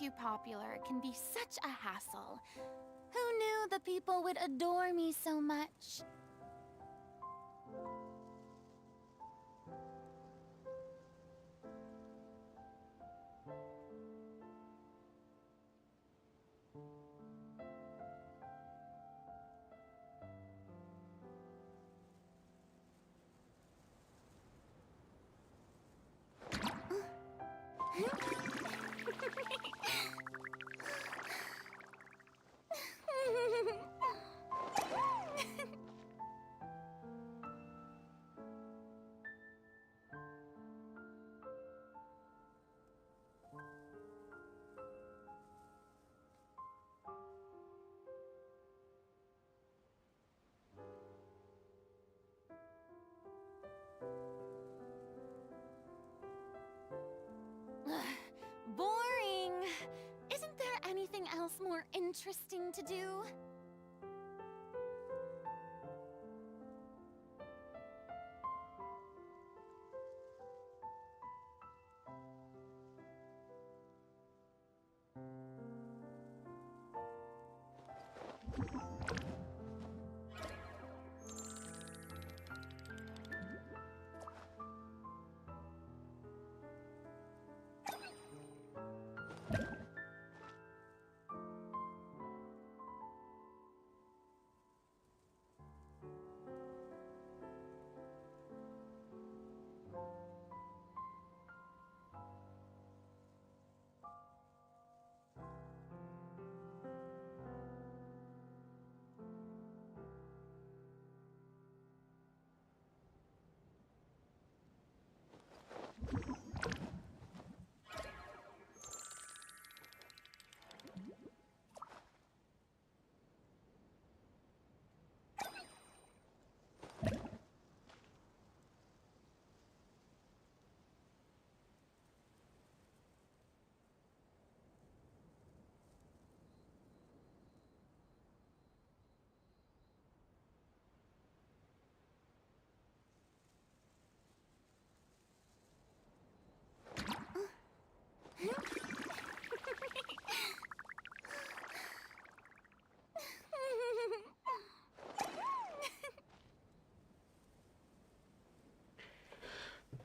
too popular can be such a hassle. Who knew the people would adore me so much? Boring. Isn't there anything else more interesting to do?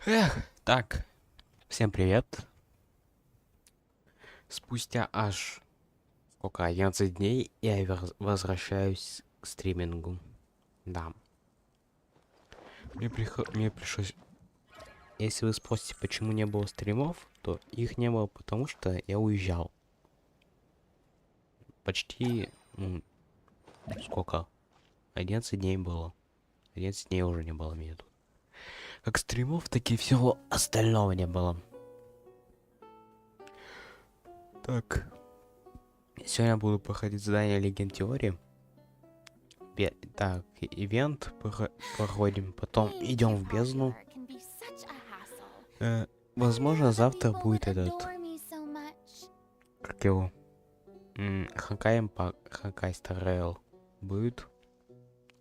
Эх, так, всем привет. Спустя аж сколько, 11 дней я возвращаюсь к стримингу. Да. Мне пришлось... Если вы спросите, почему не было стримов, то их не было, потому что я уезжал. Почти, сколько? 11 дней было. 11 дней уже не было меня тут. Как стримов, так и всего остального не было. Так. Сегодня буду проходить задание легенд ТИОРИ. Так, ивент проходим, потом идем в бездну. Возможно, завтра будет этот... Как его? Хакай Старрейл будет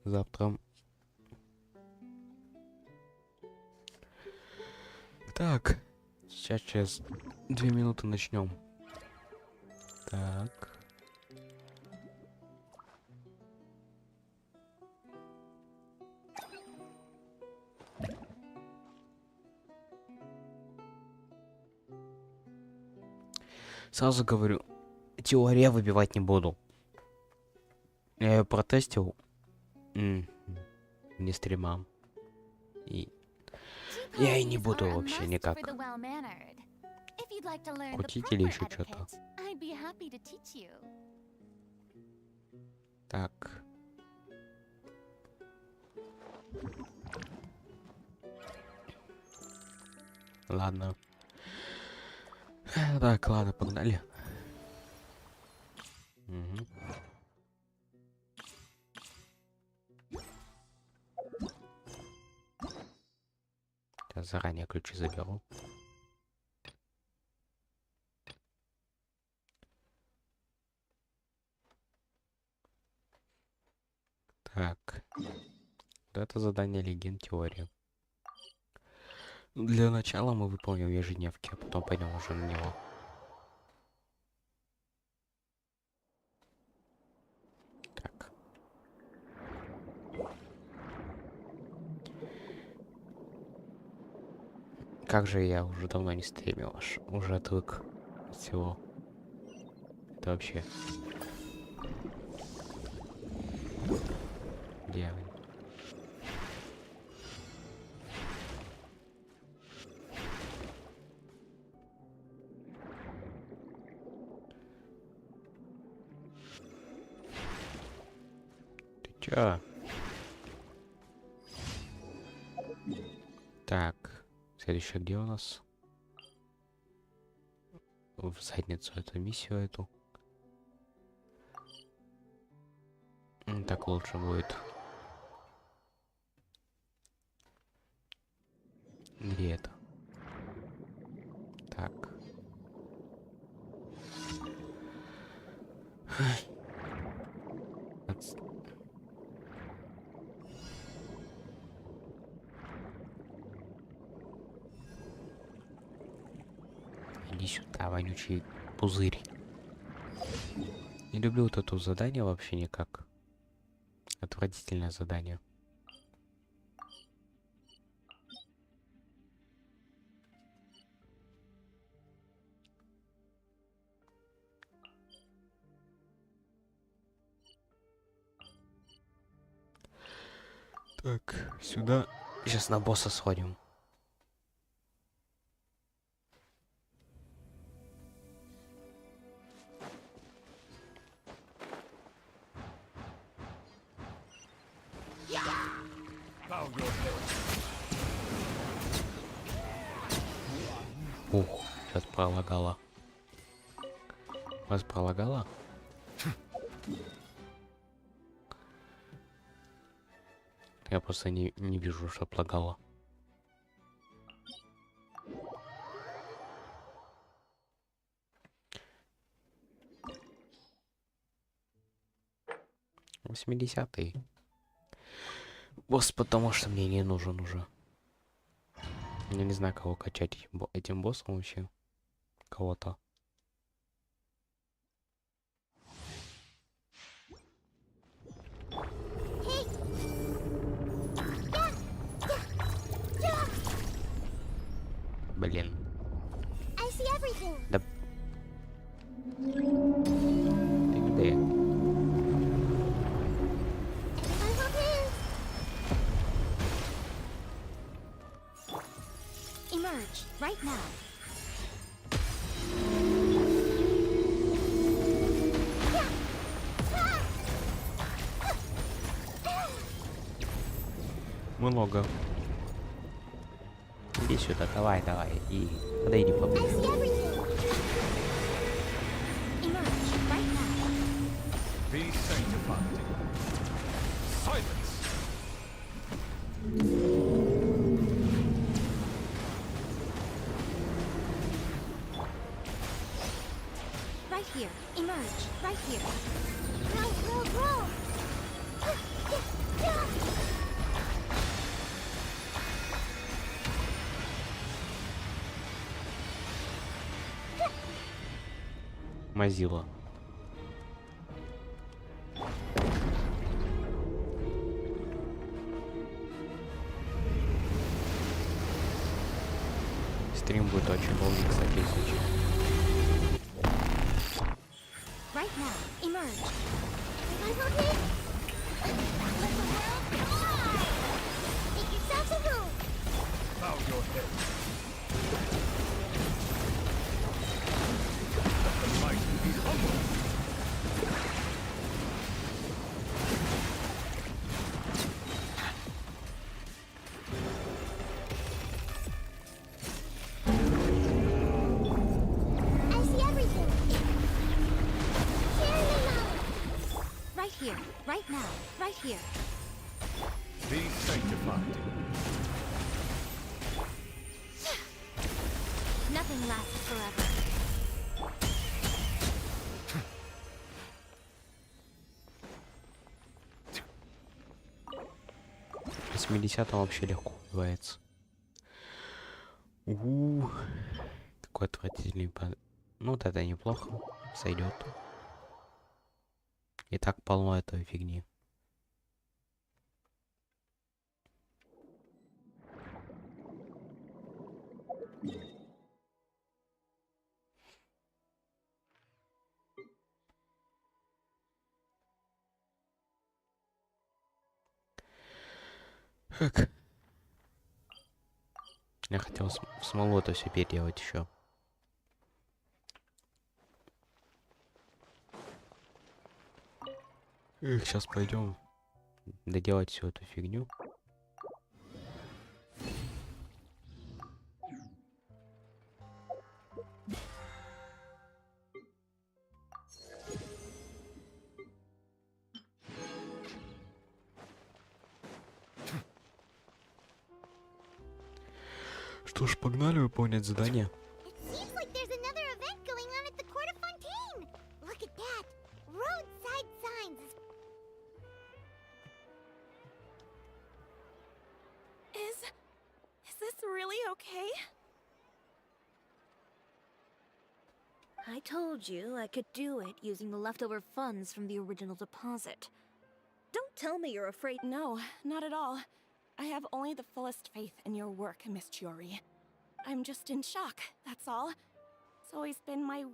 завтра. Так, сейчас через 2 минуты начнем. Так. Сразу говорю, теорию выбивать не буду. Я ее протестил. Не стримам. И я и не буду вообще никак крутить или еще что-то. Так. Ладно. Так, ладно, погнали. Угу. Я заранее ключи заберу. Так. Вот это задание легенд теории. Для начала мы выполним ежедневки, а потом пойдем уже на него. Как же я уже давно не стримил, аж уже отвык от всего. Это вообще. Где они? Ты чё? Так, следующее где у нас? В задницу эту миссию эту. Так лучше будет. Где это? Так. Отс- Иди сюда, вонючий пузырь. Не люблю вот это задание вообще никак. Отвратительное задание. Так, сюда. Сейчас на босса сходим. Ух, сейчас пролагало. Вас пролагало? Я просто не вижу, что лагало. Восьмидесятый. Босс, потому что мне не нужен уже. Я не знаю, кого качать этим боссом вообще. Кого-то. Блин. Да. Ты где? Emerge right now. Много. Иди сюда, давай, давай. И подойди поближе. Be sanctified. Silence. Right here. Emerge right here. Grow. Мазила. Стрим будет очень долгий, кстати, если честно. Right now. Emerge. Make yourselves a room. Bow your head. Let the mighty be humble. I see everything. Right here. Right now. Right here. Be sanctified. Nothing lasts forever. В 80-м вообще легко убивается. Какой отвратительный Ну вот это неплохо. Сойдет. И так полно этой фигни. Как? Я хотел в смолу это все переделать еще. Эх, сейчас пойдем доделать всю эту фигню. Что ж, погнали выполнять задание. It seems like there's another event going on at the Court of Fontaine. Look at that. Roadside signs. Is this really okay? I told you I could do it using the leftover funds from the original deposit. Don't tell me you're afraid. No, not at all. I have only the fullest faith in your work, Miss Chiori. I'm just in shock, that's all. It's always been my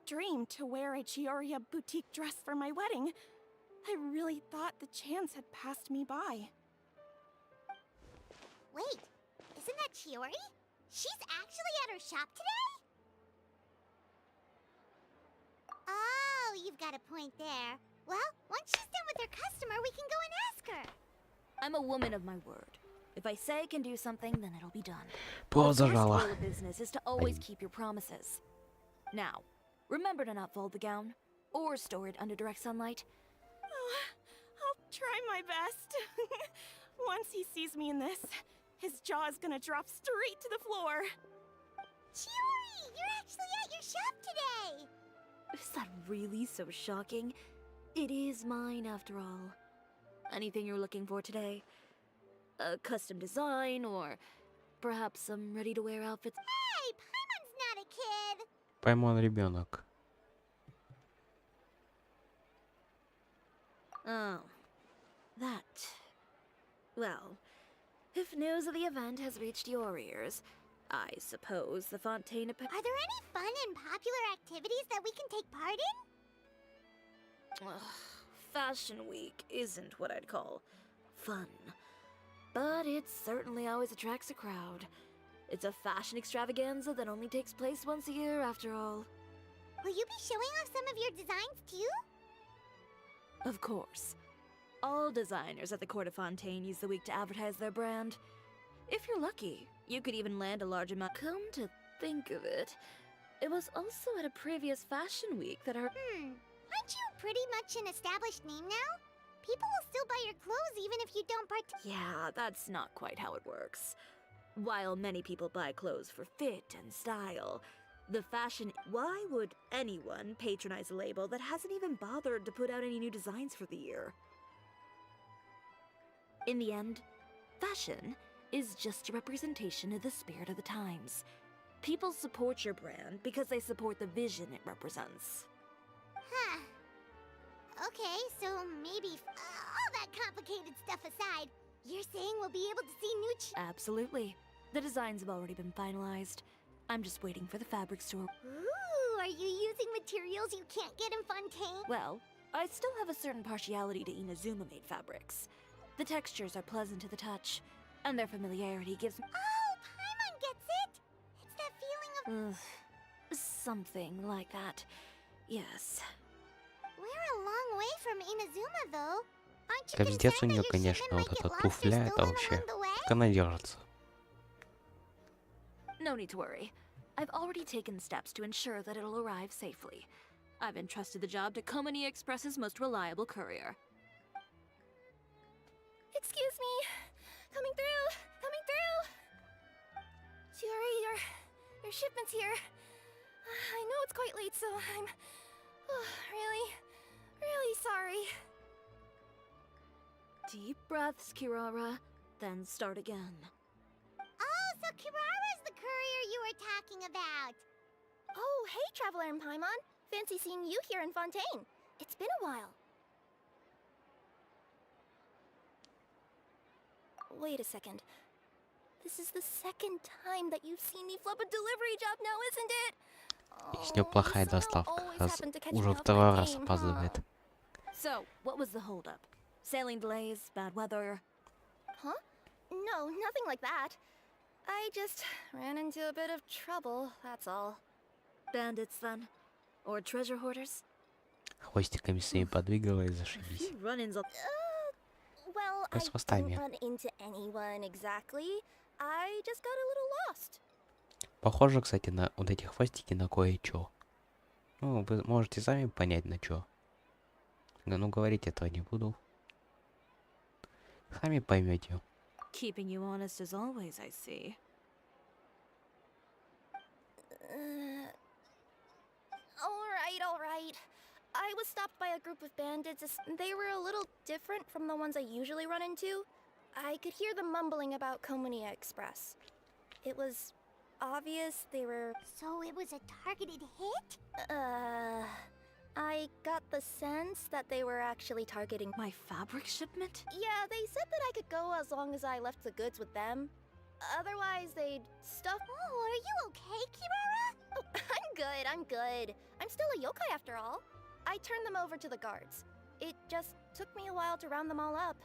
dream to wear a Chioriya boutique dress for my wedding. I really thought the chance had passed me by. Wait, isn't that Chiori? She's actually at her shop today? Oh, you've got a point there. Well, once she's done with her customer, we can go and ask her. I'm a woman of my word. If I say I can do something, then it'll be done. Плохо The first зажала. rule of business is to always keep your promises. Now, remember to not fold the gown or store it under direct sunlight. Oh, I'll try my best. Once he sees me in this, his jaw is gonna drop straight to the floor. Chiori, you're actually at your shop today. Is that really so shocking? It is mine after all. Anything you're looking for today? A custom design or perhaps some ready-to-wear outfits? Hey, Paimon's not a kid. Пойман ребенок. Oh, that. Well, if news of the event has reached your ears, I suppose the Fontaine... Are there any fun and popular activities that we can take part in? Ugh, Fashion Week isn't what I'd call fun. But it certainly always attracts a crowd. It's a fashion extravaganza that only takes place once a year, after all. Will you be showing off some of your designs too? Of course. All designers at the Court of Fontaine use the week to advertise their brand. If you're lucky, you could even land a large amount. Come to think of it, it was also at a previous Fashion Week that our... Aren't you pretty much an established name now? People will still buy your clothes even if you don't Yeah, that's not quite how it works. While many people buy clothes for fit and style, the fashion... Why would anyone patronize a label that hasn't even bothered to put out any new designs for the year? In the end, fashion is just a representation of the spirit of the times. People support your brand because they support the vision it represents. Huh. Okay, so maybe all that complicated stuff aside, you're saying we'll be able to see new Absolutely. The designs have already been finalized. I'm just waiting for the fabric store. Ooh, are you using materials you can't get in Fontaine? Well, I still have a certain partiality to Inazuma-made fabrics. The textures are pleasant to the touch, and their familiarity gives me... Oh, Paimon gets it! It's that feeling of... something like that. Yes. We're a long way from Inazuma, though. Aren't you Капздец у concerned нее, that your конечно, shipment вот might эта get lost or туфля, это stolen вообще... along the way? Как она держится? No need to worry. I've already taken steps to ensure that it'll arrive safely. I've entrusted the job to Komani Express's most reliable courier. Excuse me. Coming through. Coming through. Chiori, your shipment's here. I know it's quite late, so I'm really sorry. Deep breaths, Kirara, then start again. Oh, so Kirara's the courier you were talking about. Oh, hey, Traveler and Paimon. Fancy seeing you here in Fontaine. It's been a while. Wait a second. This is the second time that you've seen me flub a delivery job now, isn't it? С нее плохая somehow доставка. always Раз happen to catch уже me off второй my раз game, опаздывает. So, what was the holdup? Sailing delays, bad weather? Huh? No, nothing like that. I just ran into a bit of trouble, that's all. Bandits, then? Or treasure hoarders? Хвостиками своими подвигала и A зашибись. few run-ins will... Well, С I хвостами. didn't run into anyone exactly. I just got a little lost. Похоже, кстати, на вот эти хвостики на кое-что. Ну, вы можете сами понять на что. Ну, говорить этого не буду. Сами поймете. Keeping you honest as always, I see. All right. I was stopped by a group of bandits. They were a little different from the ones I usually run into. I could hear them mumbling about Komunia Express. It was obvious they were... So it was a targeted hit? I got the sense that they were actually targeting... My fabric shipment? Yeah, they said that I could go as long as I left the goods with them. Otherwise, they'd stuff... Oh, are you okay, Kirara? Oh, I'm good. I'm still a yokai after all. I turned them over to the guards. It just took me a while to round them all up.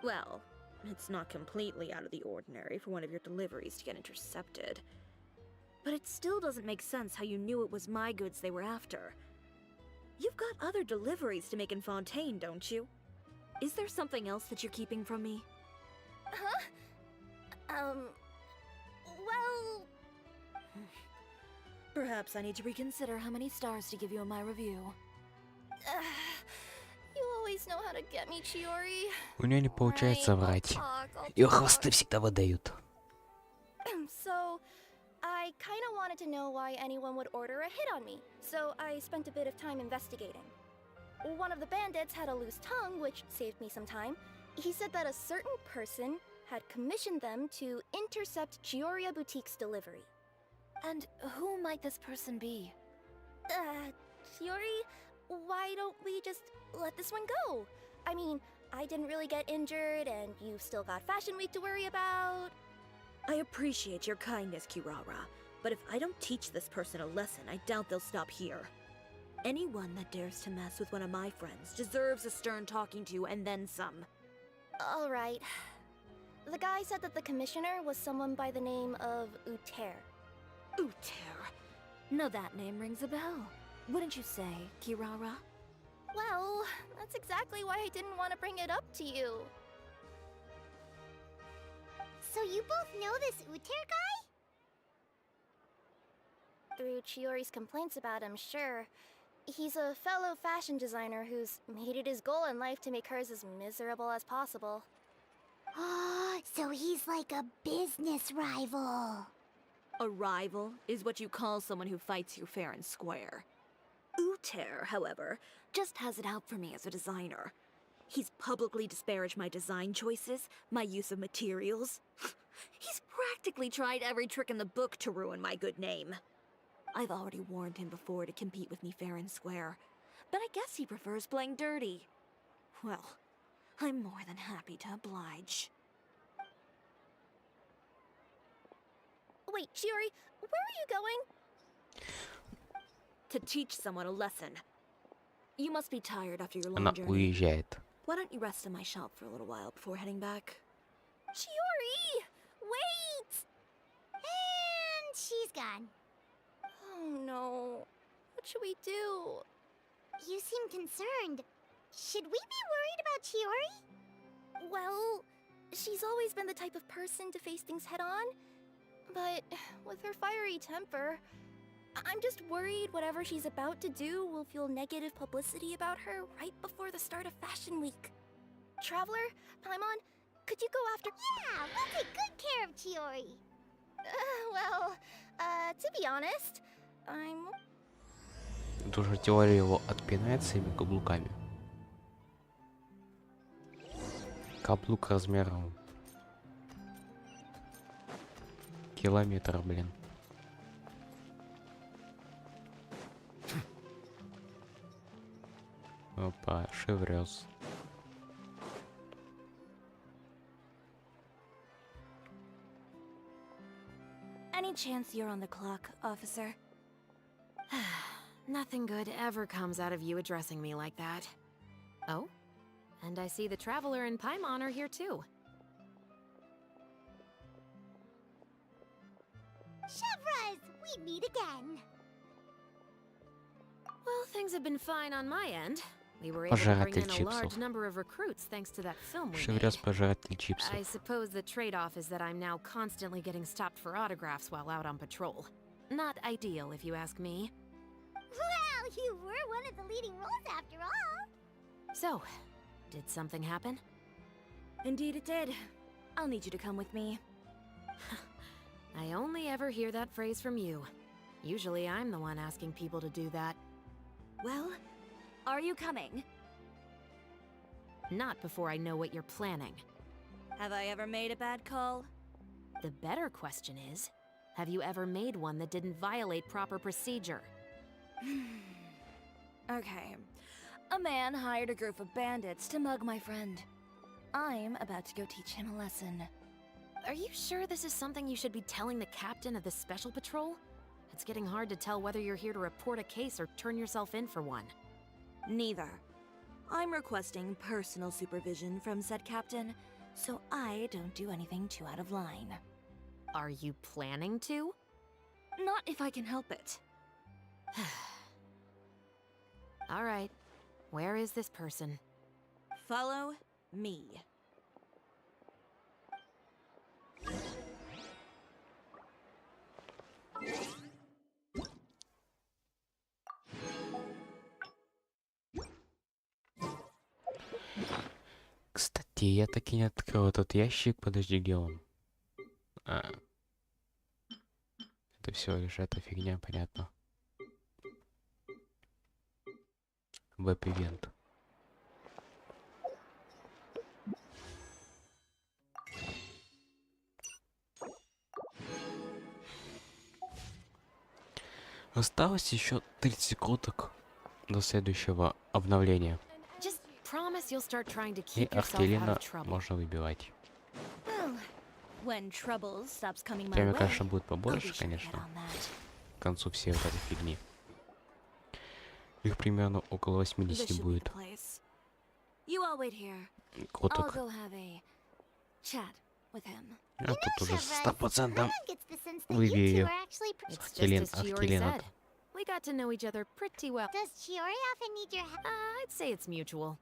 Well, it's not completely out of the ordinary for one of your deliveries to get intercepted. But it still doesn't make sense how you knew it was my goods they were after. You've got other deliveries to make in Fontaine, don't you? Is there something else that you're keeping from me? Huh? Well... Perhaps I need to reconsider how many stars to give you in my review. You always know how to get me, Chiori. У нее не получается Alright, врать. I'll Ее talk. хвосты всегда выдают. So, I kind of wanted to know why anyone would order a hit on me, so I spent a bit of time investigating. One of the bandits had a loose tongue, which saved me some time. He said that a certain person had commissioned them to intercept Chioria Boutique's delivery. And who might this person be? Chiori, why don't we just let this one go? I mean, I didn't really get injured, and you've still got Fashion Week to worry about. I appreciate your kindness, Kirara, but if I don't teach this person a lesson, I doubt they'll stop here. Anyone that dares to mess with one of my friends deserves a stern talking to and then some. All right. The guy said that the commissioner was someone by the name of Uter. Uter. Now that name rings a bell. Wouldn't you say, Kirara? Well, that's exactly why I didn't want to bring it up to you. So you both know this Uter guy? Through Chiori's complaints about him, sure. He's a fellow fashion designer who's made it his goal in life to make hers as miserable as possible. Oh, so he's like a business rival. A rival is what you call someone who fights you fair and square. Uter, however, just has it out for me as a designer. He's publicly disparaged my design choices, my use of materials. He's practically tried every trick in the book to ruin my good name. I've already warned him before to compete with me fair and square, but I guess he prefers playing dirty. Well, I'm more than happy to oblige. Wait, Chiori, where are you going? To teach someone a lesson. You must be tired after your long Она journey. уезжает. Why don't you rest in my shop for a little while before heading back? Chiori! Wait! And she's gone. Oh no. What should we do? You seem concerned. Should we be worried about Chiori? Well, she's always been the type of person to face things head on. But with her fiery temper, I'm just worried whatever she's about to do will fuel negative publicity about her right before the start of Fashion Week. Traveler, Paimon, could you go after... Yeah, we'll take good care of Chiori. To be honest, I'm... Тут уже теория его отпинает своими каблуками. Каблук размером километр, блин. Опа, шеврёз. Any chance you're on the clock, officer? Nothing good ever comes out of you addressing me like that. Oh? And I see the Traveler and Paimon are here too. Chevras, we meet again. Well, things have been fine on my end. We were able to bring in a large number of recruits thanks to that film we made. Шеврёс пожиратель чипсов. I suppose the trade-off is that I'm now constantly getting stopped for autographs while out on patrol. Not ideal, if you ask me. Well, you were one of the leading roles after all. So, did something happen? Indeed it did. I'll need you to come with me. I only ever hear that phrase from you. Usually I'm the one asking people to do that. Well, are you coming? Not before I know what you're planning. Have I ever made a bad call? The better question is, have you ever made one that didn't violate proper procedure? Okay. A man hired a group of bandits to mug my friend. I'm about to go teach him a lesson. Are you sure this is something you should be telling the captain of the special patrol? It's getting hard to tell whether you're here to report a case or turn yourself in for one. Neither. I'm requesting personal supervision from said captain, so I don't do anything too out of line. Are you planning to? Not if I can help it. All right. Where is this person? Follow me. Кстати, я так и не открыл этот ящик. Подожди, где он? Это всего лишь эта фигня, понятно. Веб-ивент. Осталось еще 30 секундок до следующего обновления. Just promise you'll start trying to И keep yourself out Аркелина of trouble. можно выбивать. Well, when trouble stops coming my Темы, way, конечно, будет I'll be побольше, sure to get конечно, on that. к концу всей вот этой фигни. Их примерно около This 80 should be the будет. place. You all wait here. I'll Коток. go have a chat with him. А тут уже Chevras, 100% I don't get the sense that you выверили. two are actually It's just Аркелин, as Chiori Аркелина. said. We got to know each other pretty well. Does Chiori often need your help? I'd say it's mutual.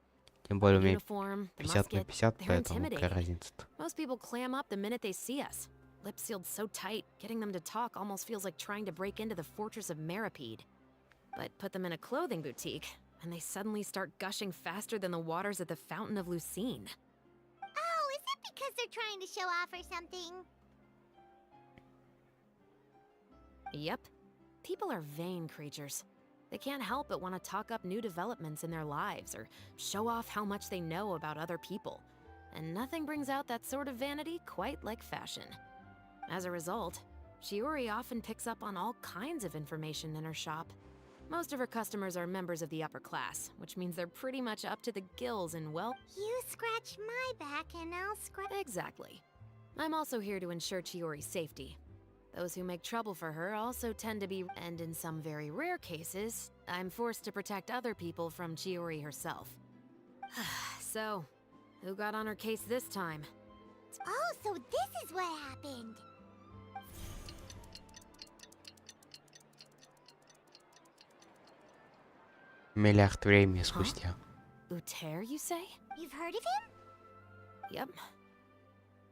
Тем более у меня Uniform, the 50 на musket, 50, they're поэтому какая intimidating. разница-то? Most people clam up the minute they see us. Lips sealed so tight, getting them to talk almost feels like trying to break into the fortress of Meripede. But put them in a clothing boutique, and they suddenly start gushing faster than the waters at the Fountain of Lucine. Oh, is it because they're trying to show off or something? Yep. People are vain creatures. They can't help but want to talk up new developments in their lives or show off how much they know about other people. And nothing brings out that sort of vanity quite like fashion. As a result, Chiori often picks up on all kinds of information in her shop. Most of her customers are members of the upper class, which means they're pretty much up to the gills in wealth. You scratch my back and I'll scratch... Exactly. I'm also here to ensure Chiori's safety. Those who make trouble for her also tend to be, and in some very rare cases, I'm forced to protect other people from Chiori herself. So, who got on her case this time? Oh, so this is what happened. Миллиард времени спустя. Uter, you say? You've heard of him? Yep.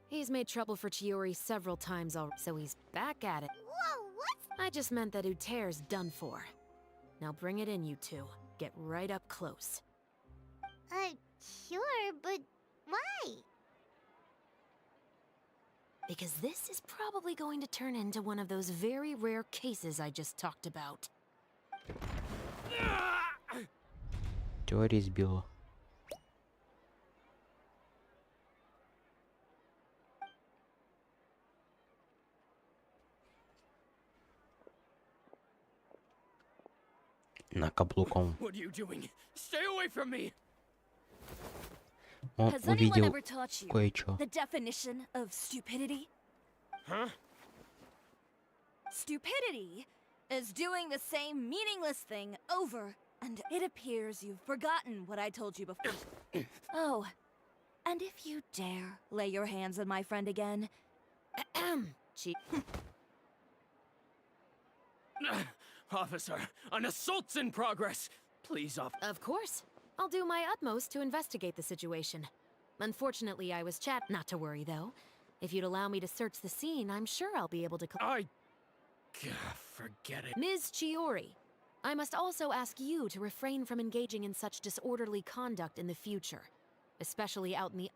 He's made trouble for Chiori several times already, so he's back at it. Whoa, what's... I just meant that Uter's done for. Now bring it in, you two. Get right up close. Sure, but why? Because this is probably going to turn into one of those very rare cases I just talked about. Теория сбила. На каблуком. What are you doing? Stay away from me! Он Has anyone увидел ever taught you кое-что. the definition of stupidity? Huh? Stupidity is doing the same meaningless thing over, and it appears you've forgotten what I told you before. Oh, and if you dare lay your hands on my friend again, Chi- Officer, an assault's in progress. Please, Of course. I'll do my utmost to investigate the situation. Unfortunately, I was Not to worry, though. If you'd allow me to search the scene, I'm sure I'll be able to... Forget it. Ms. Chiori, I must also ask you to refrain from engaging in such disorderly conduct in the future. Especially out in the...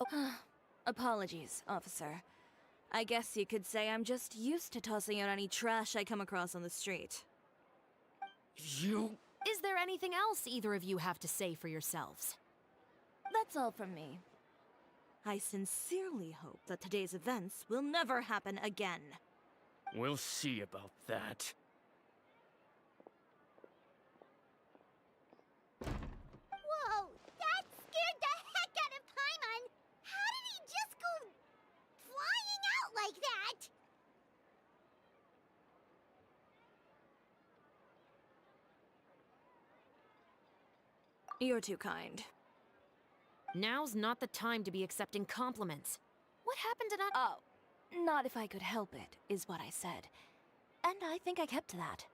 Apologies, officer. I guess you could say I'm just used to tossing out any trash I come across on the street. You... Is there anything else either of you have to say for yourselves? That's all from me. I sincerely hope that today's events will never happen again. We'll see about that. Whoa, that scared the heck out of Paimon! How did he just go flying out like that? You're too kind. Now's not the time to be accepting compliments. What happened to not... Oh, not if I could help it, is what I said. And I think I kept to that.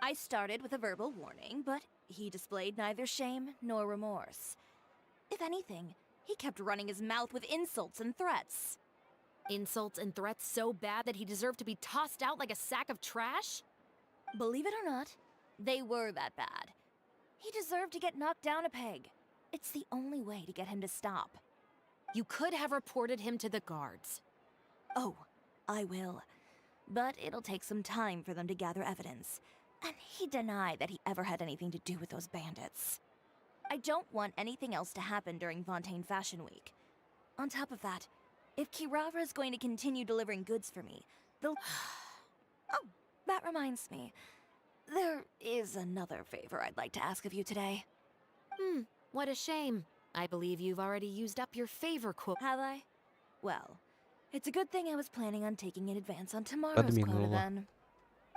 I started with a verbal warning, but he displayed neither shame nor remorse. If anything, he kept running his mouth with insults and threats. Insults and threats so bad that he deserved to be tossed out like a sack of trash? Believe it or not, they were that bad. He deserved to get knocked down a peg. It's the only way to get him to stop. You could have reported him to the guards. Oh, I will. But it'll take some time for them to gather evidence. And he denied that he ever had anything to do with those bandits. I don't want anything else to happen during Fontaine Fashion Week. On top of that, if Kirara is going to continue delivering goods for me, they'll... Oh, that reminds me. There is another favor I'd like to ask of you today. What a shame. I believe you've already used up your favor quote. Have I? Well, it's a good thing I was planning on taking an advance on tomorrow's quota then.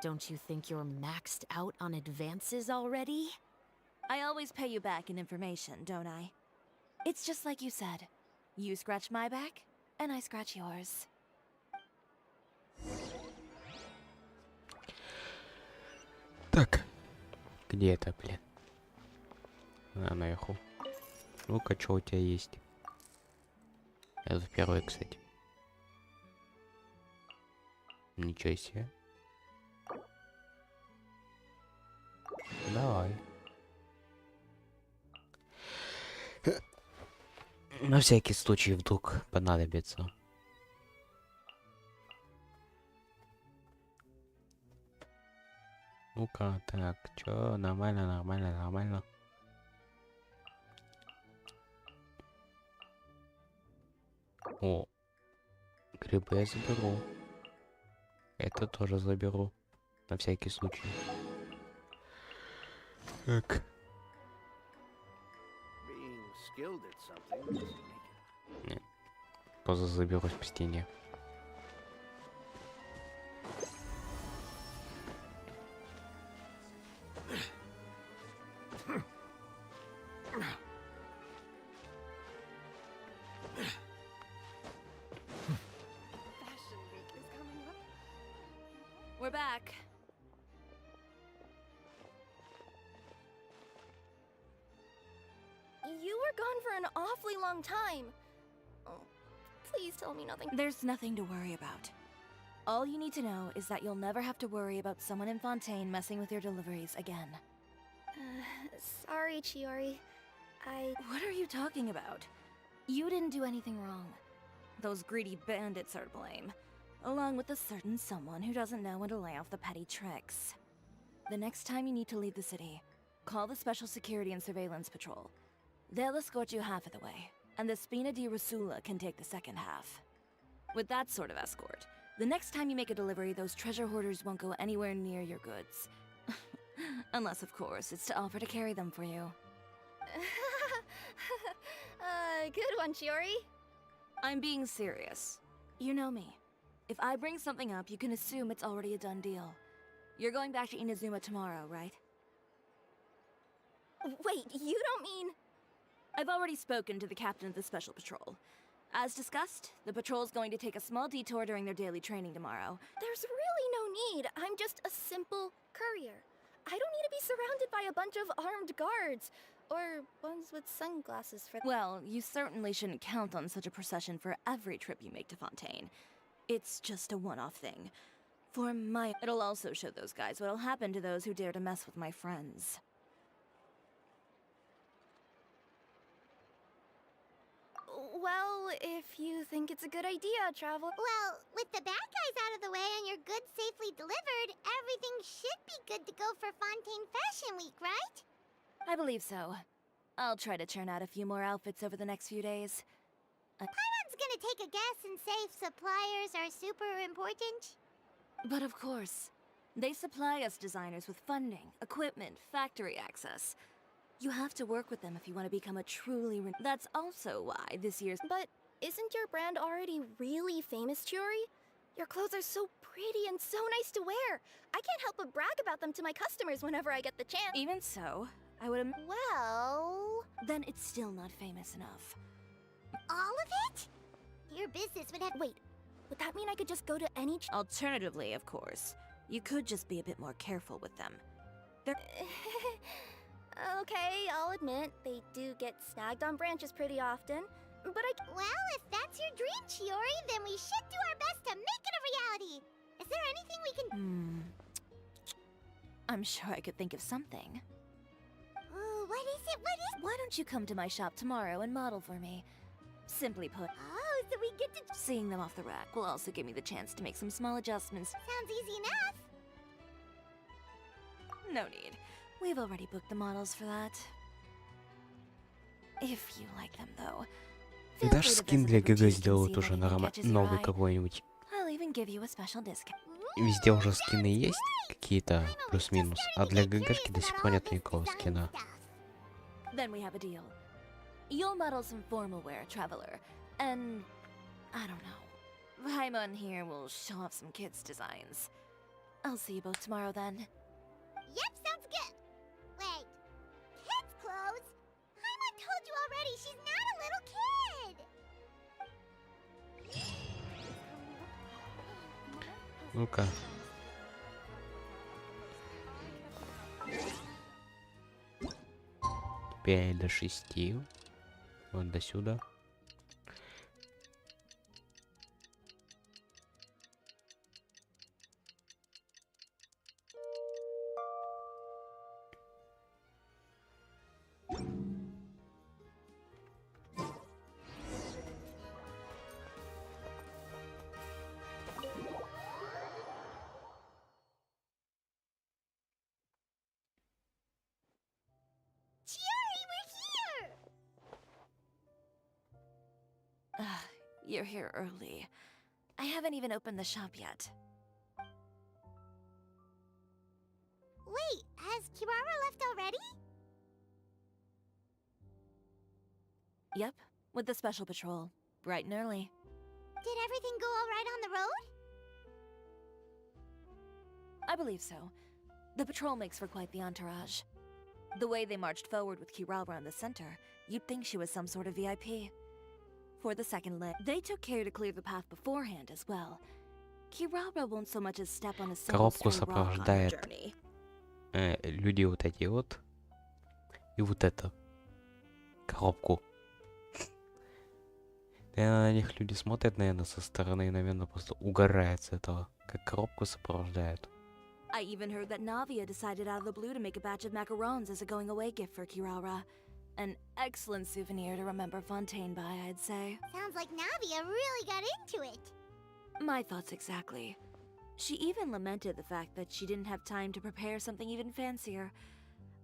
Don't you think you're maxed out on advances already? I always pay you back in information, don't I? It's just like you said. You scratch my back, and I scratch yours. Так, где это, блин? Наверху. Ну-ка, что у тебя есть? Это первый, кстати. Ничего себе. Давай. На всякий случай вдруг понадобится. Ну-ка, так, чё, нормально, нормально, нормально. О, грибы я заберу. Это тоже заберу. На всякий случай. Так. Нет. Просто заберусь по стене. We're back. You were gone for an awfully long time. Oh, please tell me nothing. There's nothing to worry about. All you need to know is that you'll never have to worry about someone in Fontaine messing with your deliveries again. Sorry, Chiori. What are you talking about? You didn't do anything wrong. Those greedy bandits are to blame, along with a certain someone who doesn't know when to lay off the petty tricks. The next time you need to leave the city, call the Special Security and Surveillance Patrol. They'll escort you half of the way, and the Spina di Rosula can take the second half. With that sort of escort, the next time you make a delivery, those treasure hoarders won't go anywhere near your goods. Unless, of course, it's to offer to carry them for you. Good one, Chiori. I'm being serious. You know me. If I bring something up, you can assume it's already a done deal. You're going back to Inazuma tomorrow, right? Wait, you don't mean... I've already spoken to the captain of the Special Patrol. As discussed, the patrol's going to take a small detour during their daily training tomorrow. There's really no need. I'm just a simple courier. I don't need to be surrounded by a bunch of armed guards. Or ones with sunglasses for... Well, you certainly shouldn't count on such a procession for every trip you make to Fontaine. It's just a one-off thing. For my... It'll also show those guys what'll happen to those who dare to mess with my friends. Well, if you think it's a good idea, Traveler... Well, with the bad guys out of the way and your goods safely delivered, everything should be good to go for Fontaine Fashion Week, right? I believe so. I'll try to churn out a few more outfits over the next few days. Paimon's gonna take a guess and say suppliers are super important. But of course, they supply us designers with funding, equipment, factory access. You have to work with them if you want to become a truly... That's also why this year's... But isn't your brand already really famous, Chiori? Your clothes are so pretty and so nice to wear. I can't help but brag about them to my customers whenever I get the chance. Even so, I would... Well... Then it's still not famous enough. All of it? Your business would have... Wait, would that mean I could just go to any... Alternatively, of course, you could just be a bit more careful with them. They're... Okay, I'll admit, they do get snagged on branches pretty often. But Well, if that's your dream, Chiori, then we should do our best to make it a reality. Is there anything we can... I'm sure I could think of something. Ooh, what is it? What is... Why don't you come to my shop tomorrow and model for me? Simply put, Oh, so we get to... seeing them off the rack will also give me the chance to make some small adjustments. Sounds easy enough. No need. We've already booked the models for that. If you like them, though. Feel Даже free to скин visit для the ГГ boutique and сделают see уже anything catches your новый eye. какой-нибудь. I'll even give you a special discount. Везде уже скины есть какие-то плюс-минус, а для ГГшки до сих пор нет никакого скина. Then we have a deal. You'll model some formal wear, Traveler. And... I don't know. Paimon here will show off some kids' designs. I'll see you both tomorrow then. Yep, sounds good. Wait, kids' clothes? Paimon told you already, she's not a little kid. Ну-ка. Пять до 6. Вот до сюда. Chiori, we're here! You're here early. I haven't even opened the shop yet. Wait, has Kirara left already? Yep, with the special patrol. Bright and early. Did everything go all right on the road? I believe so. The patrol makes for quite the entourage. The way they marched forward with Kirara in the center, you'd think she was some sort of VIP. For the second leg, they took care to clear the path beforehand as well. Kirara won't so much as step on a single Коробку stray rock on her сопровождает journey. люди вот эти вот. И вот это. Коробку. Наверное, на них люди смотрят, наверное, со стороны и, наверное, просто угорают с этого. Как коробку сопровождают. I even heard that Navia decided out of the blue to make a batch of macarons as a going-away gift for Kirara. An excellent souvenir to remember Fontaine by, I'd say. Sounds like Navia really got into it. My thoughts exactly. She even lamented the fact that she didn't have time to prepare something even fancier.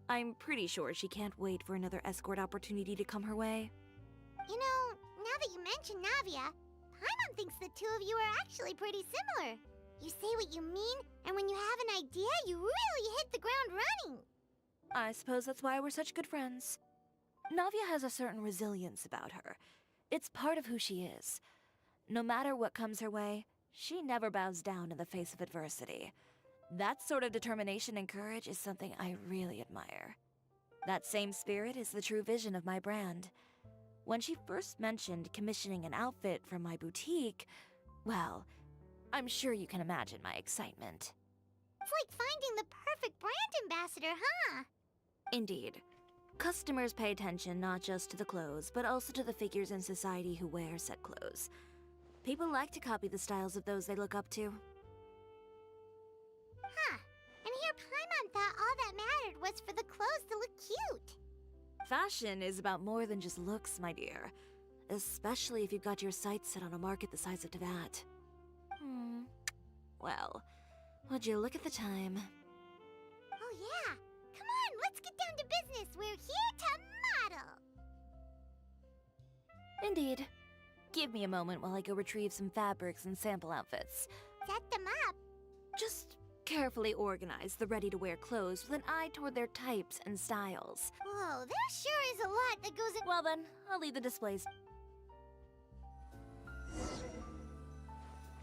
I'm pretty sure she can't wait for another escort opportunity to come her way. You know, now that you mention Navia, Paimon thinks the two of you are actually pretty similar. You say what you mean, and when you have an idea, you really hit the ground running. I suppose that's why we're such good friends. Navia has a certain resilience about her. It's part of who she is. No matter what comes her way, she never bows down in the face of adversity. That sort of determination and courage is something I really admire. That same spirit is the true vision of my brand. When she first mentioned commissioning an outfit from my boutique, well, I'm sure you can imagine my excitement. It's like finding the perfect brand ambassador, huh? Indeed. Customers pay attention not just to the clothes, but also to the figures in society who wear said clothes. People like to copy the styles of those they look up to. Huh. And here Paimon thought all that mattered was for the clothes to look cute. Fashion is about more than just looks, my dear. Especially if you've got your sights set on a market the size of Teyvat. Well, would you look at the time? Oh yeah. Come on, let's get down to business. We're here to model. Indeed. Give me a moment while I go retrieve some fabrics and sample outfits. Set them up. Just carefully organize the ready-to-wear clothes with an eye toward their types and styles. Whoa, there sure is a lot that goes in. Well then, I'll leave the displays.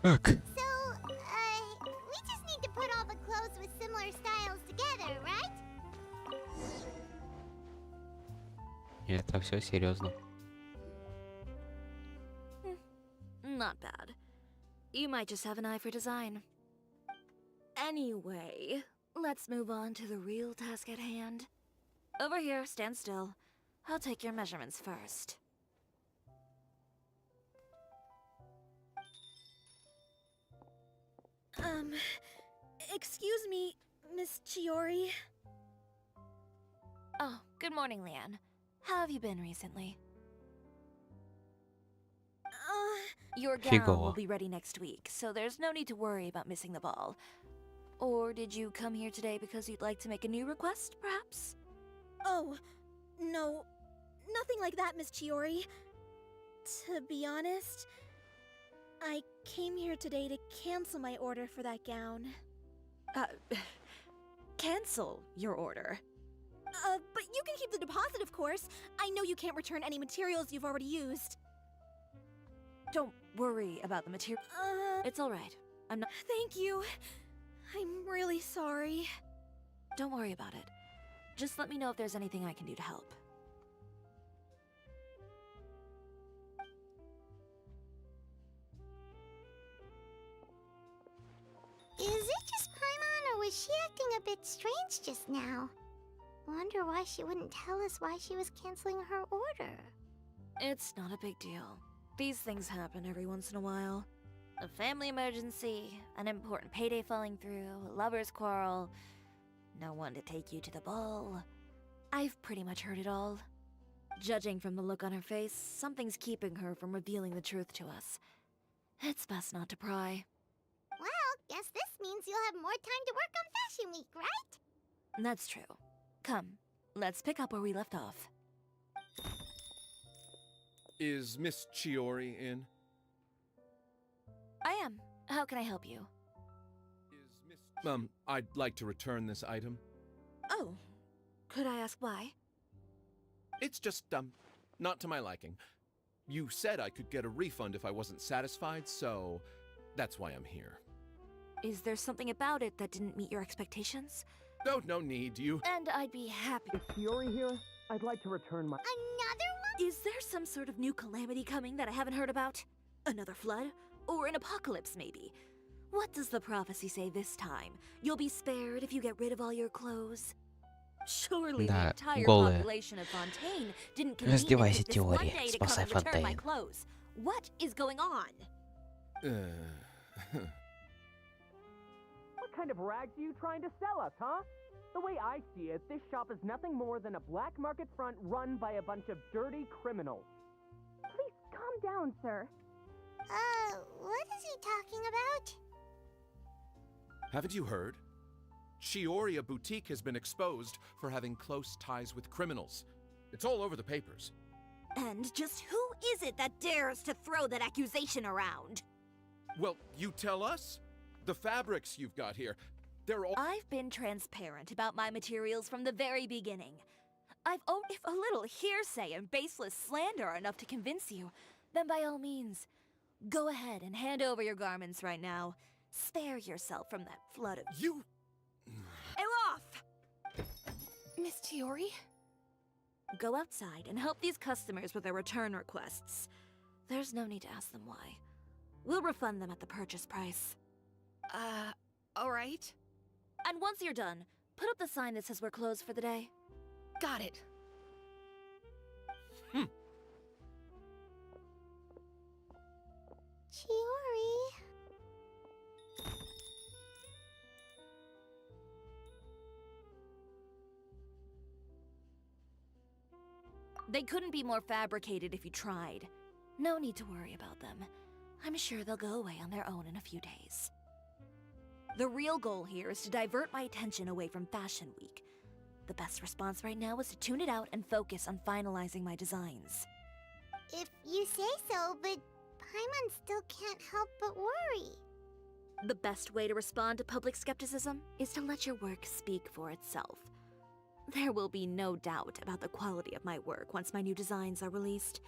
Look. So, we just need to put all the clothes with similar styles together, right? Это все серьезно. Not bad. You might just have an eye for design. Anyway, let's move on to the real task at hand. Over here, stand still. I'll take your measurements first. Excuse me, Miss Chiori. Oh, good morning, Leanne. How have you been recently? Your gown will Фигово. be ready next week, so there's no need to worry about missing the ball. Or did you come here today because you'd like to make a new request, perhaps? Oh, no. Nothing like that, Miss Chiori. To be honest, I came here today to cancel my order for that gown. Cancel your order. But you can keep the deposit, of course. I know you can't return any materials you've already used. Don't worry about the material. It's all right. I'm not. Thank you. I'm really sorry. Don't worry about it. Just let me know if there's anything I can do to help. Is it just Paimon, or was she acting a bit strange just now? Wonder why she wouldn't tell us why she was canceling her order. It's not a big deal. These things happen every once in a while. A family emergency, an important payday falling through, a lover's quarrel, no one to take you to the ball. I've pretty much heard it all. Judging from the look on her face, something's keeping her from revealing the truth to us. It's best not to pry. Well, guess this means you'll have more time to work on Fashion Week, right? That's true. Come, let's pick up where we left off. Is Miss Chiori in? I am. How can I help you? Is Miss... I'd like to return this item. Oh, could I ask why? It's just, not to my liking. You said I could get a refund if I wasn't satisfied, so that's why I'm here. Is there something about it that didn't meet your expectations? No need, you... And I'd be happy. Is Fiori here? I'd like to return my... Another one? Is there some sort of new calamity coming that I haven't heard about? Another flood? Or an apocalypse, maybe? What does the prophecy say this time? You'll be spared if you get rid of all your clothes? Surely the Да, entire голая. population of Fontaine didn't convene Раздевайся, this one ТИОРИ. day to come Спасай and return my Фонтейн. clothes. What is going on? What kind of rags are you trying to sell us, huh? The way I see it, this shop is nothing more than a black market front run by a bunch of dirty criminals. Please calm down, sir. What is he talking about? Haven't you heard? Chiori Boutique has been exposed for having close ties with criminals. It's all over the papers. And just who is it that dares to throw that accusation around? Well, you tell us. The fabrics you've got here, they're all... I've been transparent about my materials from the very beginning. If a little hearsay and baseless slander are enough to convince you, then by all means, go ahead and hand over your garments right now. Spare yourself from that flood of... You... Elof! Miss Chiori? Go outside and help these customers with their return requests. There's no need to ask them why. We'll refund them at the purchase price. Alright. And once you're done, put up the sign that says we're closed for the day. Got it. Chiori. They couldn't be more fabricated if you tried. No need to worry about them. I'm sure they'll go away on their own in a few days. The real goal here is to divert my attention away from Fashion Week. The best response right now is to tune it out and focus on finalizing my designs. If you say so, but Paimon still can't help but worry. The best way to respond to public skepticism is to let your work speak for itself. There will be no doubt about the quality of my work once my new designs are released.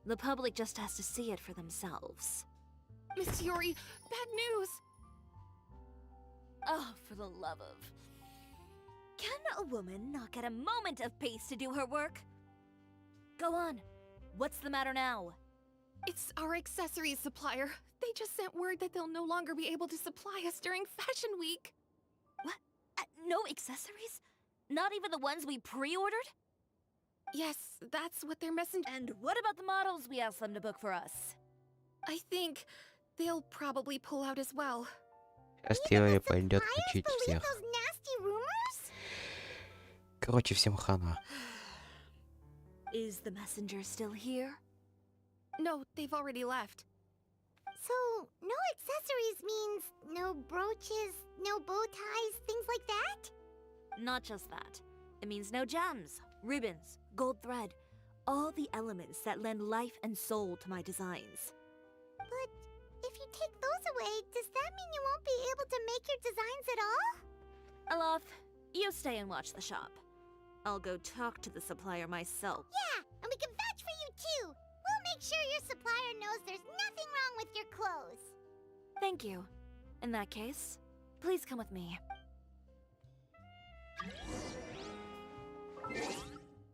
The public just has to see it for themselves. Miss Yuri, bad news! Oh, for the love of... Can a woman not get a moment of peace to do her work? Go on. What's the matter now? It's our accessories supplier. They just sent word that they'll no longer be able to supply us during Fashion Week. What? No accessories? Not even the ones we pre-ordered? Yes, that's what their messenger... And what about the models we asked them to book for us? I think they'll probably pull out as well. Сейчас ТИОРИ пойдет учить Believe всех. those nasty rumors? Короче, всем хана. Is the messenger still here? No, they've already left. So, no accessories means no brooches, no bow ties, things like that? Not just that. It means no gems, ribbons, gold thread, all the elements that lend life and soul to my designs. But if you take those away, does that mean you won't be able to make your designs at all? Alaf, you stay and watch the shop. I'll go talk to the supplier myself. Yeah, and we can vouch for you too. We'll make sure your supplier knows there's nothing wrong with your clothes. Thank you. In that case, please come with me.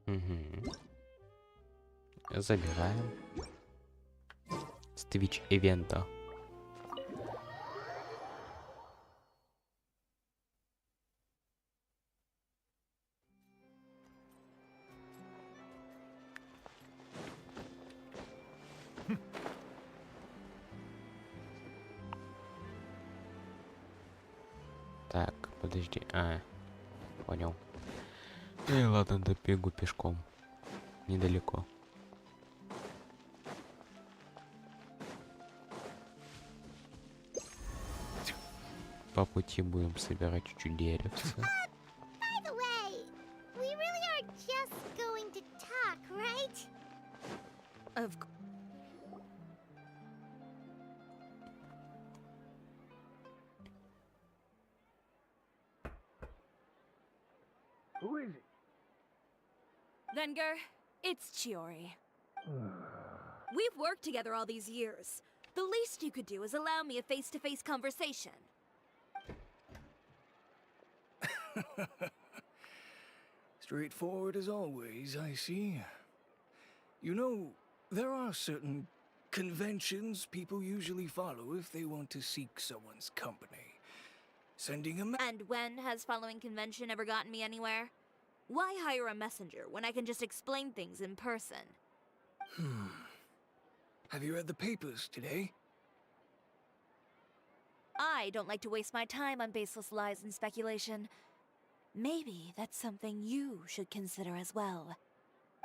Угу. Забираем. С Twitch ивента. Так, подожди. Понял. Ладно, добегу пешком. Недалеко. По пути будем собирать чуть-чуть деревца. By the way, we really are just going to talk, right? Of Who is it? Venger, it's Chiori. We've worked together all these years. The least you could do is allow me a face-to-face conversation. Straightforward as always, I see. You know, there are certain conventions people usually follow if they want to seek someone's company. Sending a And when has following convention ever gotten me anywhere? Why hire a messenger when I can just explain things in person? Have you read the papers today? I don't like to waste my time on baseless lies and speculation. Maybe that's something you should consider as well.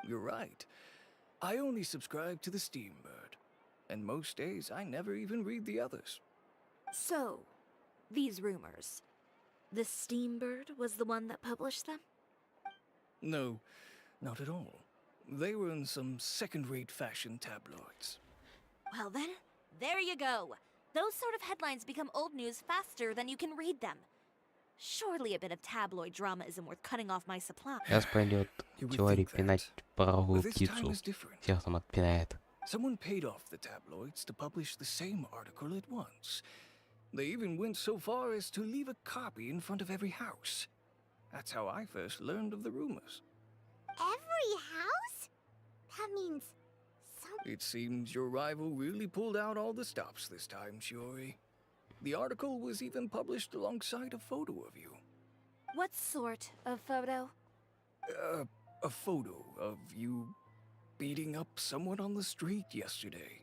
You're right. I only subscribe to the Steambird. And most days I never even read the others. So, these rumors. The Steambird was the one that published them? No, not at all. They were in some second-rate fashion tabloids. Well then, there you go. Those sort of headlines become old news faster than you can read them. Surely a bit of tabloid drama isn't worth cutting off my supply. Сейчас пойдет ТИОРИ пинать паровую птицу. Всех там отпинает. Someone paid off the tabloids to publish the same article at once. They even went so far as to leave a copy in front of every house. That's how I first learned of the rumors. Every house? That means some... It seems your rival really pulled out all the stops this time, Shiori. The article was even published alongside a photo of you. What sort of photo? A photo of you beating up someone on the street yesterday.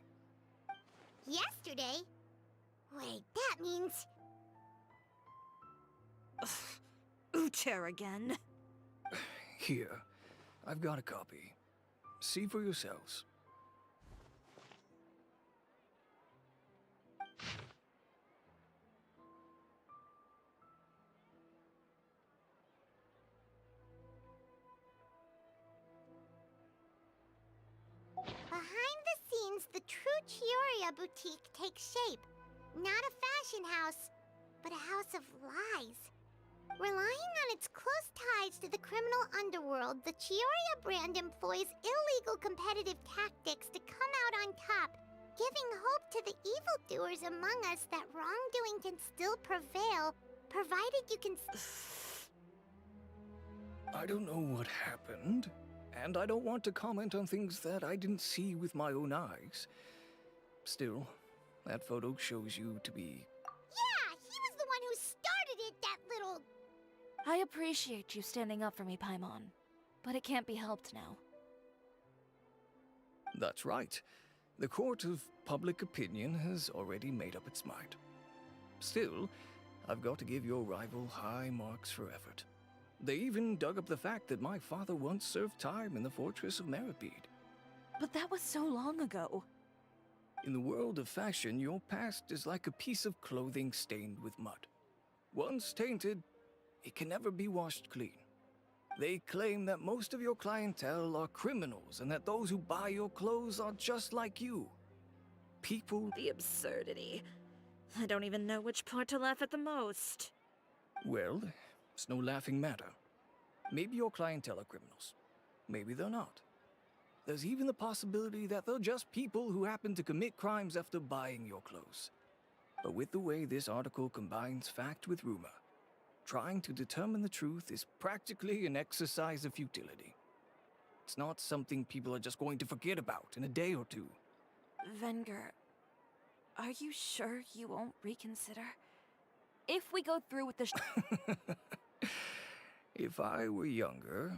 Yesterday? Wait, that means... Ucher again. Here, I've got a copy. See for yourselves. Behind the scenes, the true Chioria boutique takes shape. Not a fashion house, but a house of lies. Relying on its close ties to the criminal underworld, the Chioria brand employs illegal competitive tactics to come out on top, giving hope to the evildoers among us that wrongdoing can still prevail, provided you can... I don't know what happened, and I don't want to comment on things that I didn't see with my own eyes. Still, that photo shows you to be... Yeah, he was the one who started it, that little... I appreciate you standing up for me, Paimon, but it can't be helped now. That's right. The court of public opinion has already made up its mind. Still, I've got to give your rival high marks for effort. They even dug up the fact that my father once served time in the fortress of Meripede. But that was so long ago. In the world of fashion, your past is like a piece of clothing stained with mud. Once tainted, it can never be washed clean. They claim that most of your clientele are criminals and that those who buy your clothes are just like you. People... The absurdity. I don't even know which part to laugh at the most. Well, it's no laughing matter. Maybe your clientele are criminals. Maybe they're not. There's even the possibility that they're just people who happen to commit crimes after buying your clothes. But with the way this article combines fact with rumor, trying to determine the truth is practically an exercise of futility. It's not something people are just going to forget about in a day or two. Venger, are you sure you won't reconsider? If we go through with the If I were younger,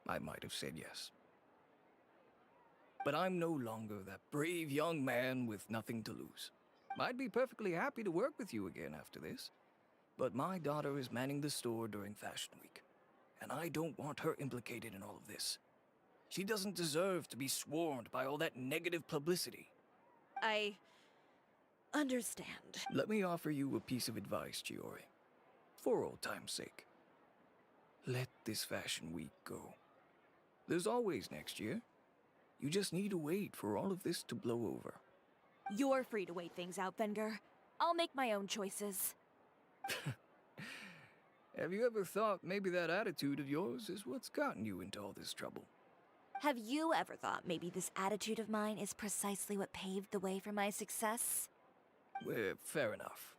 I might have said yes. But I'm no longer that brave young man with nothing to lose. I'd be perfectly happy to work with you again after this. But my daughter is manning the store during Fashion Week, and I don't want her implicated in all of this. She doesn't deserve to be swarmed by all that negative publicity. I understand. Let me offer you a piece of advice, Chiori. For old time's sake. Let this Fashion Week go. There's always next year. You just need to wait for all of this to blow over. You're free to wait things out, Venger. I'll make my own choices. Have you ever thought maybe that attitude of yours is what's gotten you into all this trouble? Have you ever thought maybe this attitude of mine is precisely what paved the way for my success? Well, fair enough.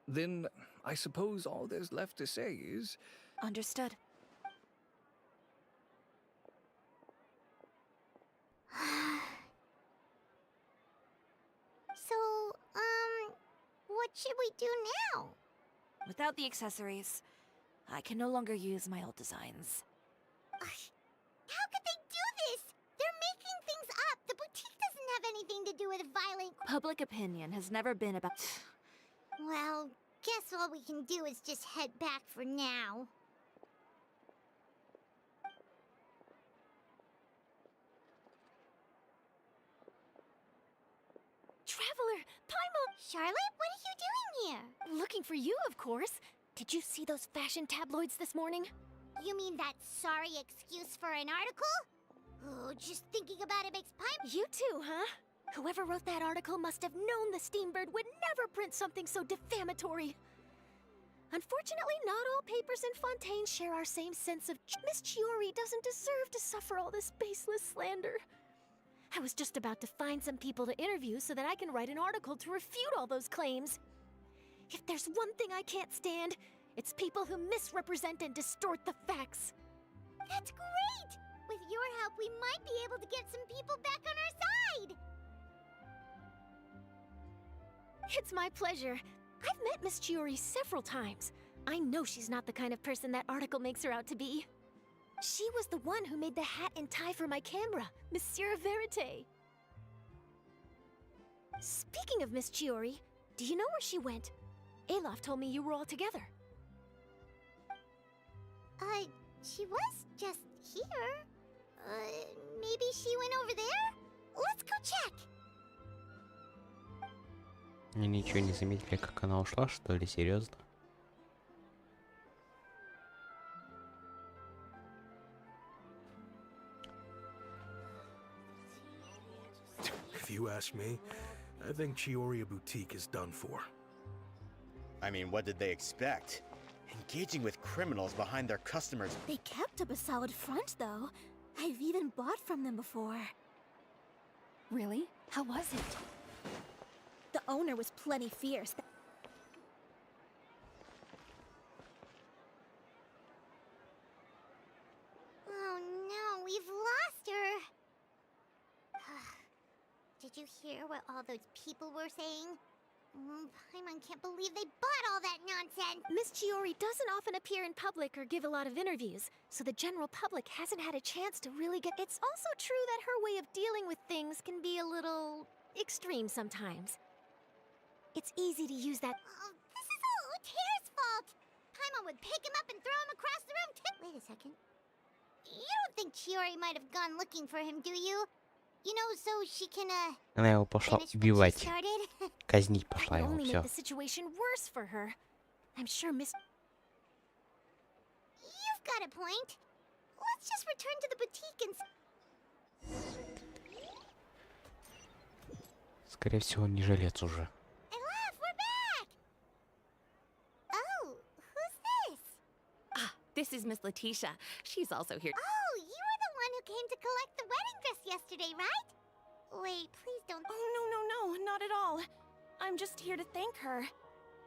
Then, I suppose all there's left to say is... Understood. So, what should we do now? Without the accessories, I can no longer use my old designs. How could they do this? They're making things up. The boutique doesn't have anything to do with violent... Public opinion has never been about... Well, guess all we can do is just head back for now. Traveler, Paimon! Charlotte, what are you doing here? Looking for you, of course. Did you see those fashion tabloids this morning? You mean that sorry excuse for an article? Oh, just thinking about it makes Paimon... You too, huh? Whoever wrote that article must have known the Steambird would never print something so defamatory. Unfortunately, not all papers in Fontaine share our same sense of... Miss Chiori doesn't deserve to suffer all this baseless slander. I was just about to find some people to interview so that I can write an article to refute all those claims. If there's one thing I can't stand, it's people who misrepresent and distort the facts. That's great! With your help, we might be able to get some people back on our side! It's my pleasure. I've met Miss Chiori several times. I know she's not the kind of person that article makes her out to be. She was the one who made the hat and tie for my camera, Monsieur Verite. Speaking of Miss Chiori, do you know where she went? Alof told me you were all together. She was just here. Maybe she went over there? Let's go check. Они ничего не заметили, как она ушла, что ли? Серьезно? If you ask me, I think Chiori Boutique is done for. I mean, what did they expect? Engaging with criminals behind their customers. They kept up a solid front, though. I've even bought from them before. Really? How was it? The owner was plenty fierce. Oh no, we've lost her. Did you hear what all those people were saying? Paimon can't believe they bought all that nonsense! Miss Chiori doesn't often appear in public or give a lot of interviews, so the general public hasn't had a chance to really get... It's also true that her way of dealing with things can be a little... extreme sometimes. It's easy to use that... Oh, this is all Utira's fault! Paimon would pick him up and throw him across the room too! Wait a second. You don't think Chiori might have gone looking for him, do you? You know, so she can, Она его пошла убивать. Казнить That пошла would его, only все. make the situation worse for her. I'm sure Miss... You've got a point. Let's just return to the boutique and... Скорее всего, он не жилец уже. Alof, we're back! Oh, who's this? Ah, this is Miss Letitia. She's also here. Oh, you were the one who came to collect the wedding dress yesterday, right? Wait, please don't... Oh, no, not at all. I'm just here to thank her.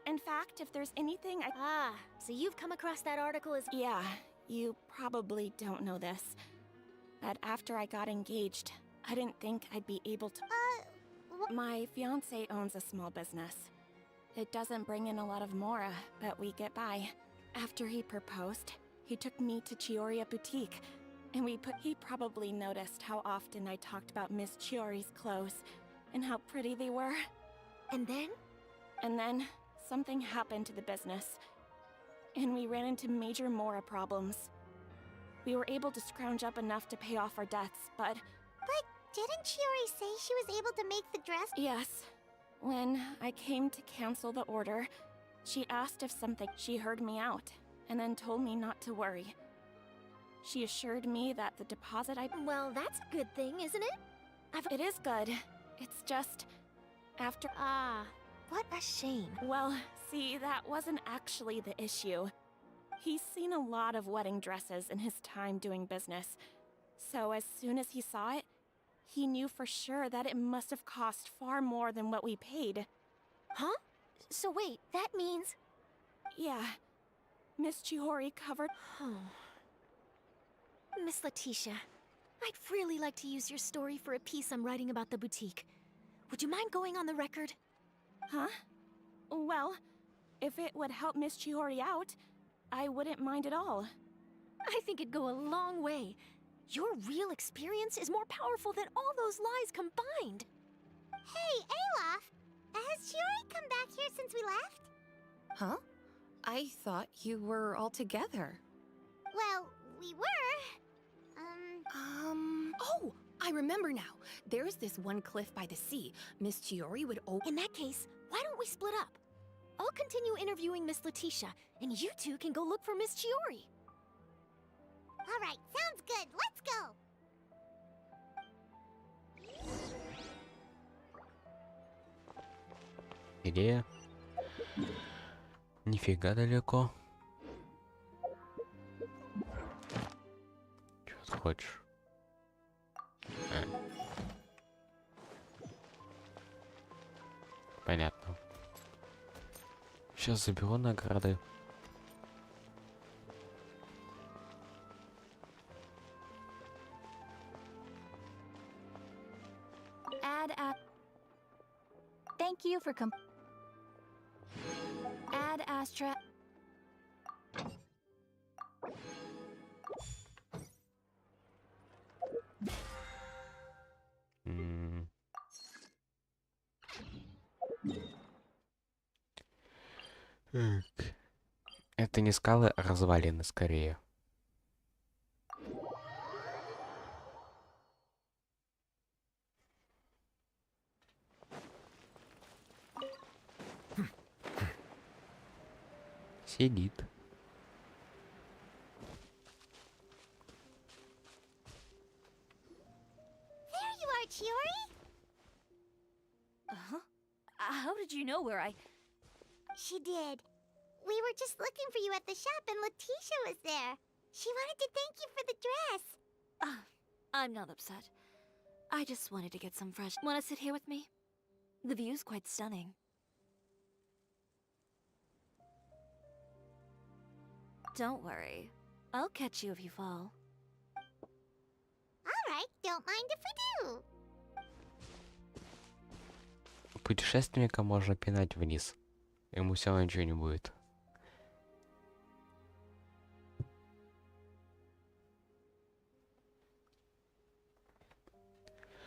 In fact, if there's anything I... Ah, so you've come across that article as... Yeah, you probably don't know this. But after I got engaged, I didn't think I'd be able to... My fiancé owns a small business. It doesn't bring in a lot of mora, but we get by. After he proposed, he took me to Chiori Boutique, and he probably noticed how often I talked about Miss Chiori's clothes, and how pretty they were. And then? And then, something happened to the business, and we ran into major mora problems. We were able to scrounge up enough to pay off our debts, but... But didn't Chiori say she was able to make the dress? Yes. When I came to cancel the order, she asked if something... She heard me out, and then told me not to worry. She assured me that the deposit I... Well, that's a good thing, isn't it? It is good. It's just... after... Ah, what a shame. Well, see, that wasn't actually the issue. He's seen a lot of wedding dresses in his time doing business. So as soon as he saw it, he knew for sure that it must have cost far more than what we paid. Huh? So wait, that means... Yeah. Miss Chiori covered... Miss Letitia, I'd really like to use your story for a piece I'm writing about the boutique. Would you mind going on the record? Huh? Well, if it would help Miss Chiori out, I wouldn't mind at all. I think it'd go a long way. Your real experience is more powerful than all those lies combined. Hey, Alof! Has Chiori come back here since we left? Huh? I thought you were all together. Well, we were. Oh, I remember now. There's this one cliff by the sea. Miss Chiori would In that case, why don't we split up? I'll continue interviewing Miss Letitia, and you two can go look for Miss Chiori. All right, sounds good. Let's go. Идея. Нифига далеко. Чё ты хочешь? Понятно. Сейчас заберу награды. Thank you for Ad Astra. Это не скалы, а развалины скорее. Сидит. There you are, Chiori. Uh-huh. How did you know where I... She did. We were just looking for you at the shop and Letitia was there. She wanted to thank you for the dress. I'm not upset. I just wanted to get some fresh... Wanna sit here with me? The view's quite stunning. Don't worry. I'll catch you if you fall. Alright, don't mind if we do. Путешественника можно пинать вниз. Ему все равно ничего не будет.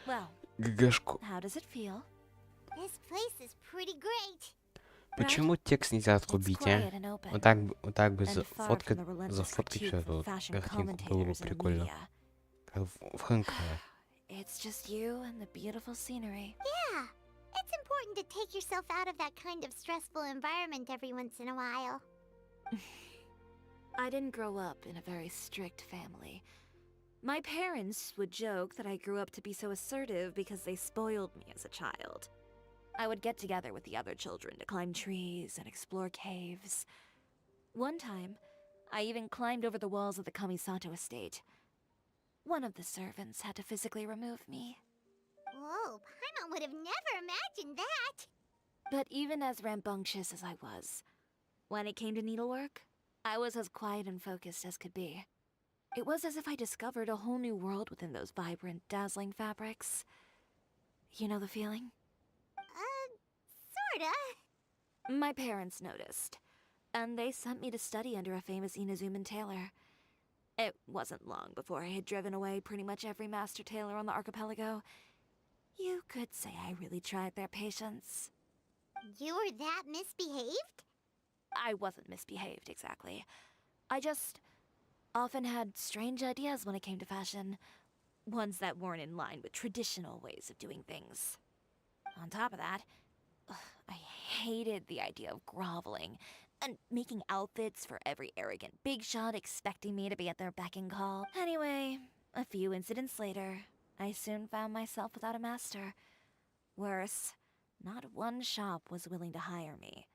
Well, ГГшку. how does it feel? This place is pretty great. Почему текст нельзя отрубить, а? Вот так бы зафоткать всю эту картинку было бы прикольно. Как в Хэнкае. It's just you and the beautiful scenery. Yeah, it's important to take yourself out of that kind of stressful environment every once in a while. I didn't grow up in a very strict family. My parents would joke that I grew up to be so assertive because they spoiled me as a child. I would get together with the other children to climb trees and explore caves. One time, I even climbed over the walls of the Kamisato estate. One of the servants had to physically remove me. Whoa, Paimon would have never imagined that. But even as rambunctious as I was, when it came to needlework, I was as quiet and focused as could be. It was as if I discovered a whole new world within those vibrant, dazzling fabrics. You know the feeling? Sorta. My parents noticed, and they sent me to study under a famous Inazuman tailor. It wasn't long before I had driven away pretty much every master tailor on the archipelago. You could say I really tried their patience. You were that misbehaved? I wasn't misbehaved, exactly. I just often had strange ideas when it came to fashion. Ones that weren't in line with traditional ways of doing things. On top of that, I hated the idea of groveling and making outfits for every arrogant big shot expecting me to be at their beck and call. Anyway, a few incidents later, I soon found myself without a master. Worse, not one shop was willing to hire me.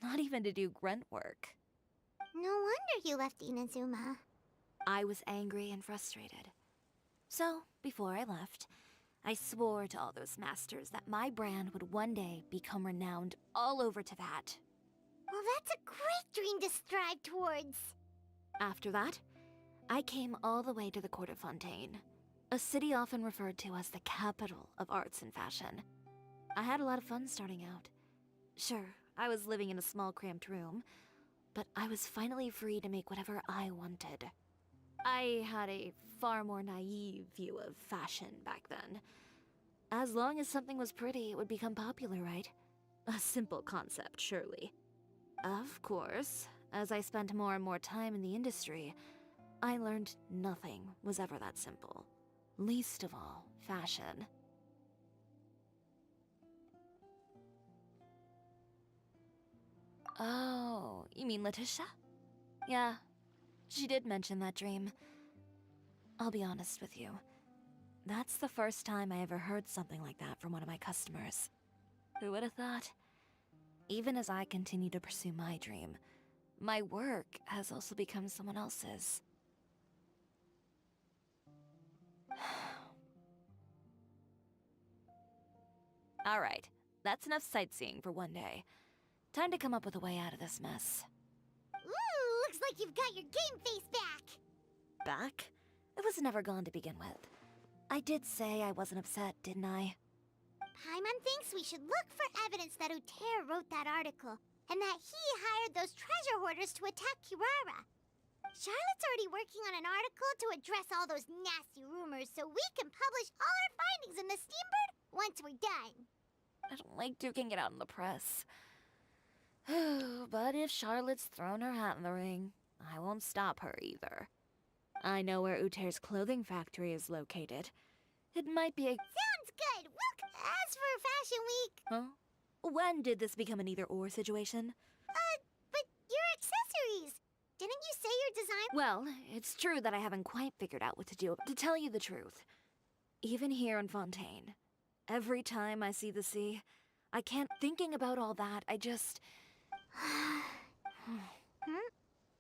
Not even to do grunt work. No wonder you left Inazuma. I was angry and frustrated. So, before I left, I swore to all those masters that my brand would one day become renowned all over Teyvat. Well, that's a great dream to strive towards. After that, I came all the way to the court of Fontaine, a city often referred to as the capital of arts and fashion. I had a lot of fun starting out. Sure, I was living in a small cramped room, but I was finally free to make whatever I wanted. I had a far more naive view of fashion back then. As long as something was pretty, it would become popular, right? A simple concept, surely. Of course, as I spent more and more time in the industry, I learned nothing was ever that simple. Least of all, fashion. Oh, you mean Letitia? Yeah, she did mention that dream. I'll be honest with you. That's the first time I ever heard something like that from one of my customers. Who would have thought? Even as I continue to pursue my dream, my work has also become someone else's. Alright, that's enough sightseeing for one day. Time to come up with a way out of this mess. Ooh, looks like you've got your game face back. Back? It was never gone to begin with. I did say I wasn't upset, didn't I? Paimon thinks we should look for evidence that Uter wrote that article, and that he hired those treasure hoarders to attack Kirara. Charlotte's already working on an article to address all those nasty rumors so we can publish all our findings in the Steambird once we're done. I don't like duking it out in the press. But if Charlotte's thrown her hat in the ring, I won't stop her either. I know where Uter's clothing factory is located. It might be a... Sounds good. As for Fashion Week... Huh? When did this become an either-or situation? But your accessories! Didn't you say your design... Well, it's true that I haven't quite figured out what to do. To tell you the truth, even here in Fontaine, every time I see the sea, I can't... Thinking about all that, I just...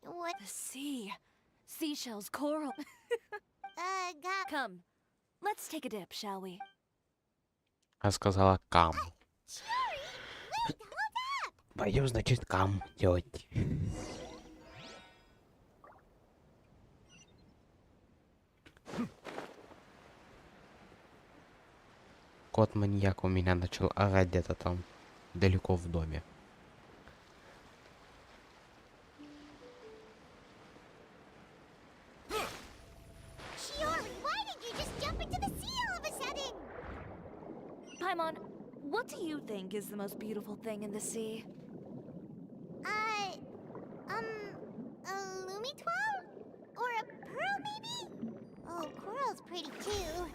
What? The sea. Seashells, coral. Come, let's take a dip, shall we? Она сказала кам. Chiori! Wait, hold up! Пойдем, значит, кам делать. Кот-маньяк у меня начал орать где-то там, далеко в доме. Chiori, why did you just jump into the sea all of a sudden? Paimon, what do you think is the most beautiful thing in the sea? A Lumitoile? Or a pearl, maybe? Oh, coral's pretty too.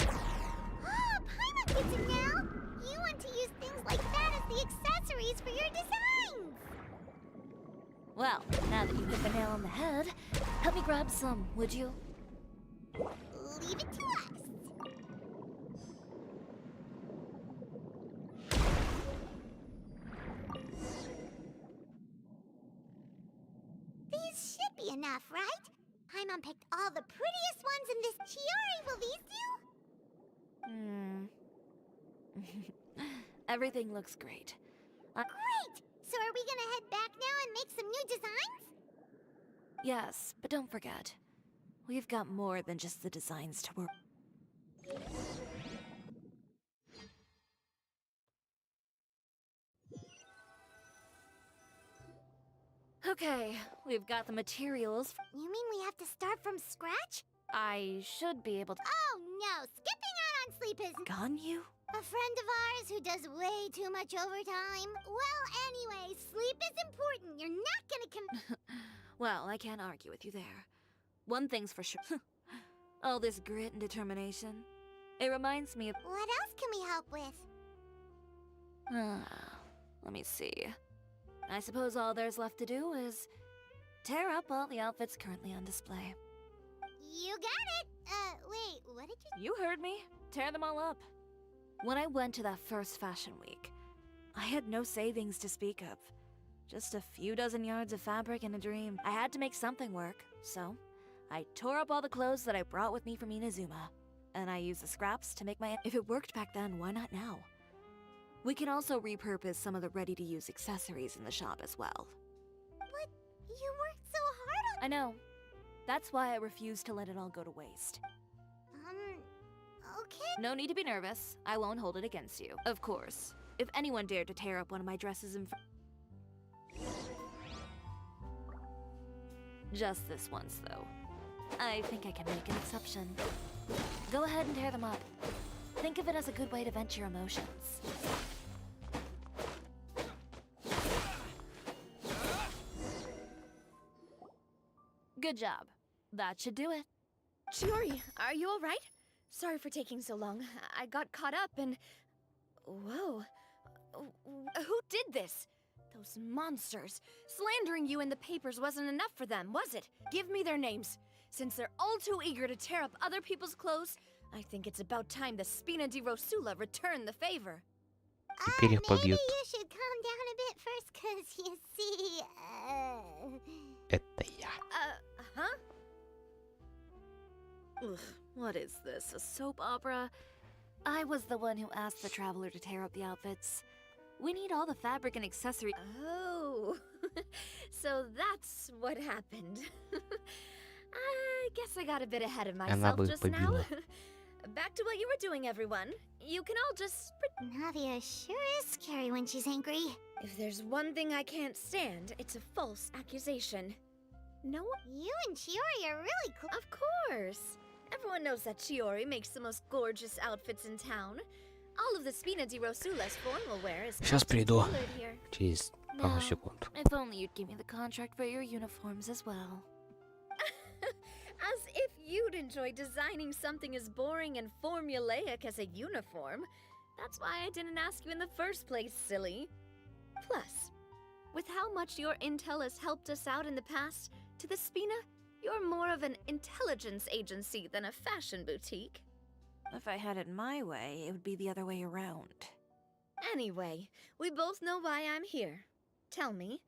Oh, Paimon gets it now! You want to use things like that as the accessories for your designs! Well, now that you hit the nail on the head, help me grab some, would you? Leave it to us. These should be enough, right? Paimon picked all the prettiest ones in this. Chiori, will these do? Everything looks great. Great! So are we gonna head back now and make some new designs? Yes, but don't forget, we've got more than just the designs to work. Okay, we've got the materials. You mean we have to start from scratch? I should be able to... Oh no, skipping out on sleep is... Gone you? A friend of ours who does way too much overtime. Well, anyway, sleep is important. You're not gonna Well, I can't argue with you there. One thing's for sure. All this grit and determination. It reminds me of... What else can we help with? Let me see. I suppose all there's left to do is tear up all the outfits currently on display. You got it! Wait, what did you... You heard me. Tear them all up. When I went to that first fashion week, I had no savings to speak of. Just a few dozen yards of fabric and a dream. I had to make something work, so I tore up all the clothes that I brought with me from Inazuma. And I used the scraps to make my... If it worked back then, why not now? We can also repurpose some of the ready-to-use accessories in the shop as well. But you worked so hard on... I know. That's why I refuse to let it all go to waste. Okay. No need to be nervous. I won't hold it against you. Of course. If anyone dared to tear up one of my dresses in Just this once, though. I think I can make an exception. Go ahead and tear them up. Think of it as a good way to vent your emotions. Good job. That should do it. Chiori, are you all right? Sorry for taking so long. I got caught up and... Whoa. Who did this? Those monsters. Slandering you in the papers wasn't enough for them, was it? Give me their names. Since they're all too eager to tear up other people's clothes, I think it's about time the Spina di Rosula return the favor. Теперь их Maybe побьют. you should calm down a bit first, cause you see, Это я. Huh? Ugh, what is this, a soap opera? I was the one who asked the traveler to tear up the outfits. We need all the fabric and accessories. Oh, so that's what happened. I guess I got a bit ahead of myself бы just now. побила. Back to what you were doing, everyone. You can all just... Navia sure is scary when she's angry. If there's one thing I can't stand, it's a false accusation. No one... You and Chiori are really cool. Of course. Everyone knows that Chiori makes the most gorgeous outfits in town. All of the Spina di Rosula's formal wear is Сейчас приду. tailored here. Через Пару секунд. If only you'd give me the contract for your uniforms as well. As if you'd enjoy designing something as boring and formulaic as a uniform. That's why I didn't ask you in the first place, silly. Plus, with how much your intel has helped us out in the past, to the Spina, you're more of an intelligence agency than a fashion boutique. If I had it my way, it would be the other way around. Anyway, we both know why I'm here. Tell me,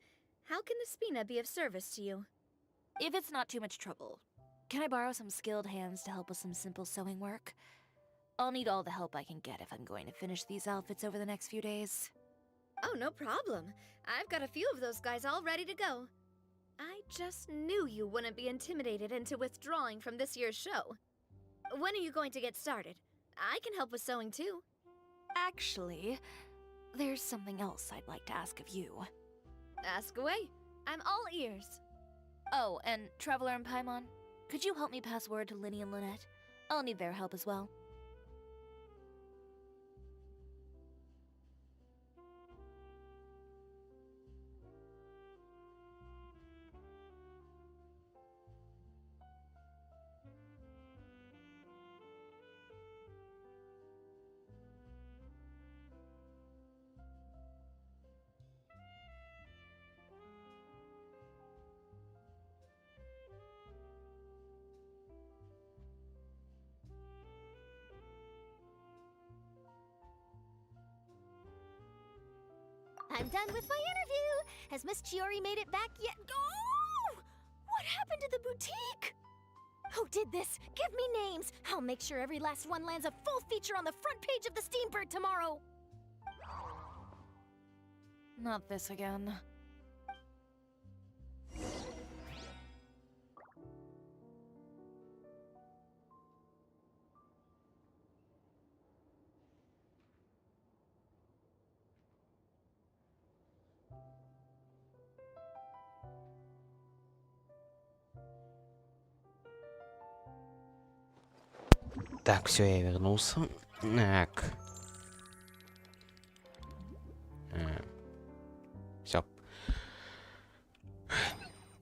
how can the Spina be of service to you? If it's not too much trouble, can I borrow some skilled hands to help with some simple sewing work? I'll need all the help I can get if I'm going to finish these outfits over the next few days. Oh, no problem. I've got a few of those guys all ready to go. I just knew you wouldn't be intimidated into withdrawing from this year's show. When are you going to get started? I can help with sewing too. Actually, there's something else I'd like to ask of you. Ask away. I'm all ears. Oh, and Traveler and Paimon, could you help me pass word to Linny and Lynette? I'll need their help as well. I'm done with my interview. Has Miss Chiori made it back yet? Oh! What happened to the boutique? Who did this? Give me names. I'll make sure every last one lands a full feature on the front page of the Steambird tomorrow. Not this again. Так, все, я вернулся. Так. Все.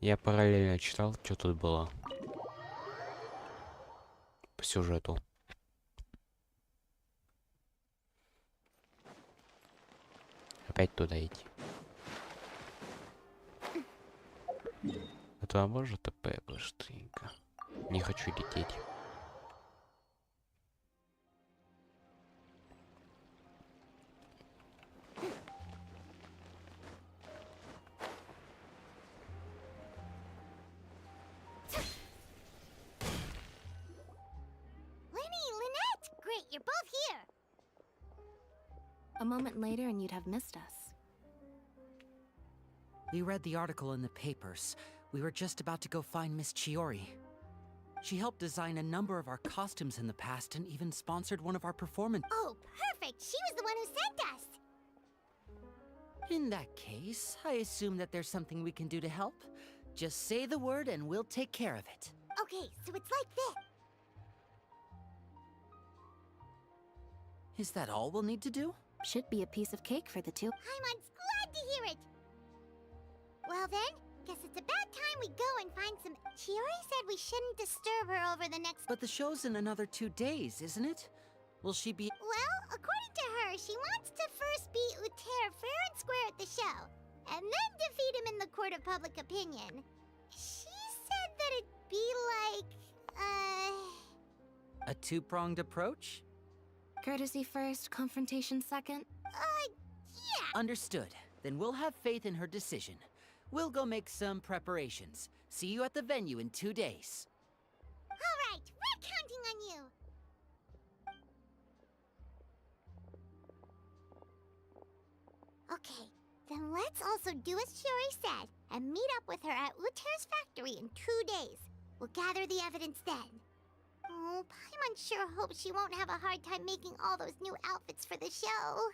Я параллельно читал, что тут было по сюжету. Опять туда идти. А то можно ТП быстренько. Не хочу лететь. You're both here. A moment later and you'd have missed us. We read the article in the papers. We were just about to go find Miss Chiori. She helped design a number of our costumes in the past and even sponsored one of our performances. Oh, perfect! She was the one who sent us! In that case, I assume that there's something we can do to help. Just say the word and we'll take care of it. Okay, so it's like this. Is that all we'll need to do? Should be a piece of cake for the two. Paimon's glad to hear it! Well then, guess it's about time we go and find some... Chiori said we shouldn't disturb her over the next... But the show's in another 2 days, isn't it? Will she be... Well, according to her, she wants to first beat Uter fair and square at the show, and then defeat him in the court of public opinion. She said that it'd be like... a two-pronged approach? Courtesy first, confrontation second? Yeah! Understood. Then we'll have faith in her decision. We'll go make some preparations. See you at the venue in 2 days. Alright, we're counting on you! Okay, then let's also do as Chiori said, and meet up with her at Uter's factory in 2 days. We'll gather the evidence then. Oh, Paimon sure hopes she won't have a hard time making all those new outfits for the show.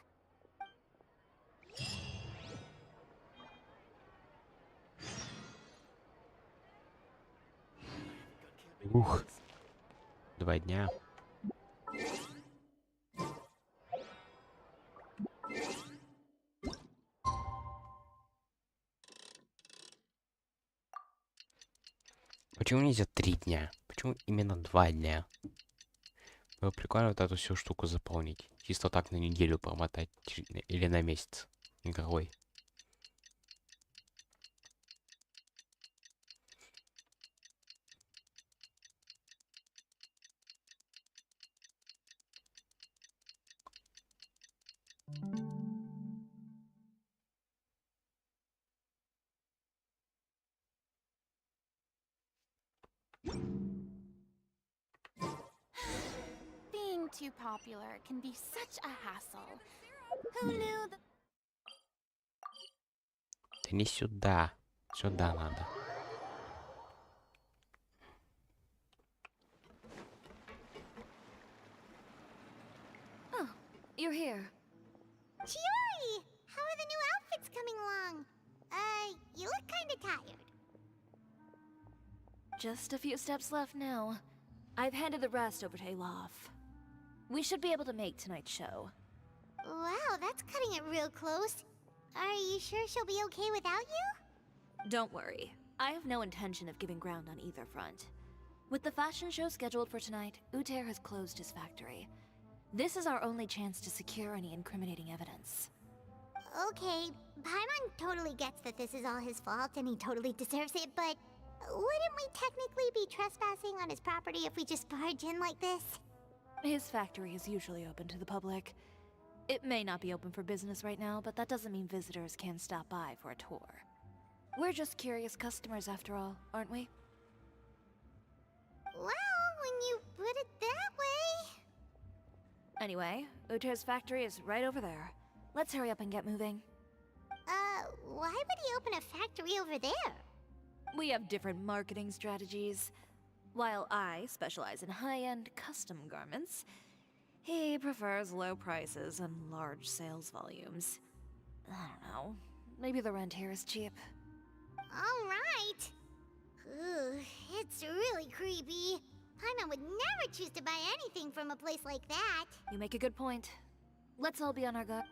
Ух. 2 дня. Почему нельзя 3 дня? Почему именно 2 дня? Было прикольно вот эту всю штуку заполнить. Чисто так на неделю промотать. Или на месяц. Никакой. Being too popular can be such a hassle. Who knew that? Да не сюда. Сюда надо. Oh, you're here. Chiori! How are the new outfits coming along? You look kinda tired. Just a few steps left now. I've handed the rest over to Alof. We should be able to make tonight's show. Wow, that's cutting it real close. Are you sure she'll be okay without you? Don't worry. I have no intention of giving ground on either front. With the fashion show scheduled for tonight, Uter has closed his factory. This is our only chance to secure any incriminating evidence. Okay, Paimon totally gets that this is all his fault and he totally deserves it, but wouldn't we technically be trespassing on his property if we just barge in like this? His factory is usually open to the public. It may not be open for business right now, but that doesn't mean visitors can't stop by for a tour. We're just curious customers after all, aren't we? Well, when you put it that way... Anyway, Uter's factory is right over there. Let's hurry up and get moving. Why would he open a factory over there? We have different marketing strategies. While I specialize in high-end custom garments, he prefers low prices and large sales volumes. I don't know. Maybe the rent here is cheap. Alright. Ugh, it's really creepy. Paimon would never choose to buy anything from a place like that. You make a good point. Let's all be on our guard.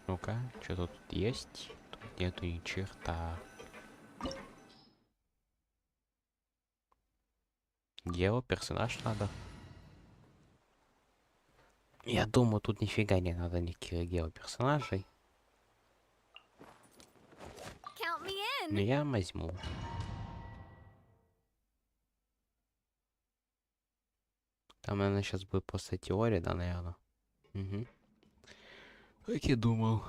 Ну-ка, что тут есть? Тут нету ни черта. Гео персонаж надо. Я думаю, тут нифига не надо никаких гео персонажей. Count me in. Но я возьму. Там, наверное, сейчас будет просто теория, да, наверное. Угу. Как я думал.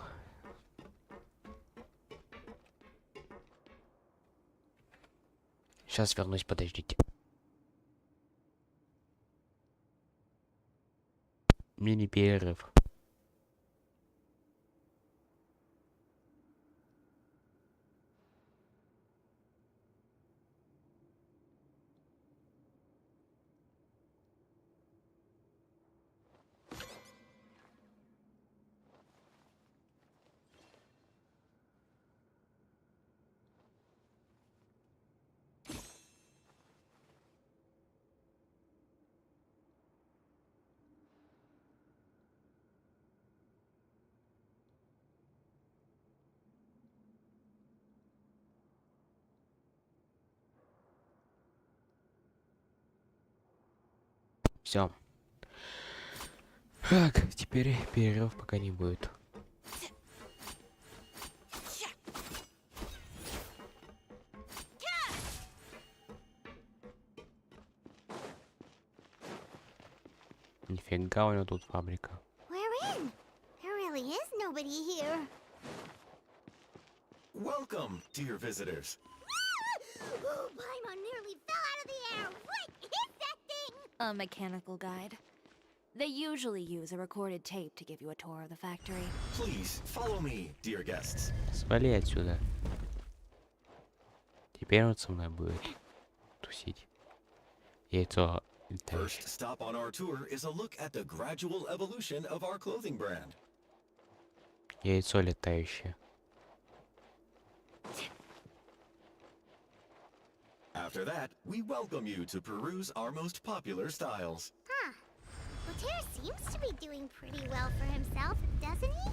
Сейчас вернусь, подождите. Мини-перерыв. Все. Так, теперь перерыв пока не будет. Нифига у него тут фабрика. We're in. There really is nobody here. Welcome, dear visitors. Oh, Paimon nearly fell out of the air. What is that thing? A mechanical guide. They usually use a recorded tape to give you a tour of the factory. Please follow me, dear guests. Свали отсюда. Теперь он со мной будет тусить. Яйцо летающее. First stop on our tour is a look at the gradual evolution of our clothing brand. Яйцо летающее. After that, we welcome you to peruse our most popular styles. Huh. Lothair seems to be doing pretty well for himself, doesn't he?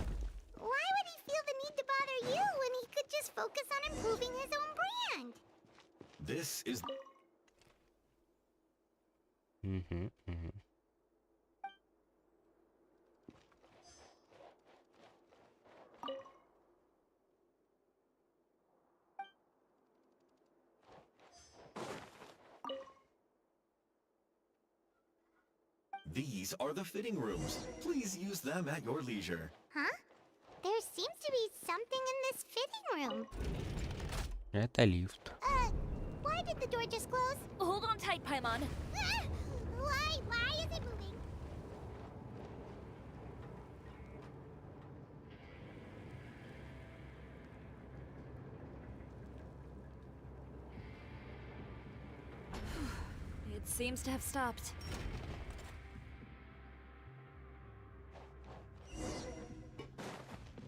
Why would he feel the need to bother you when he could just focus on improving his own brand? This is... These are the fitting rooms. Please use them at your leisure. Huh? There seems to be something in this fitting room. Это лифт. Why did the door just close? Hold on tight, Paimon. Ah! Why is it moving? It seems to have stopped.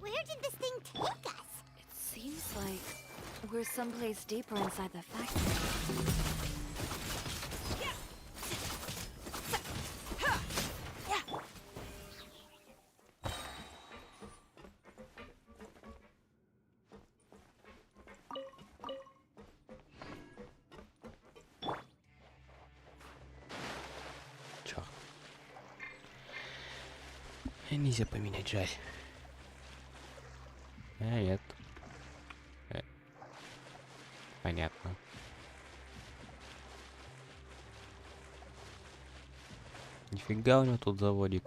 Where did this thing take us? It seems like we're someplace deeper inside the factory. Чё? Нельзя поменять, жаль. Нет. Понятно. Нифига у него тут заводик.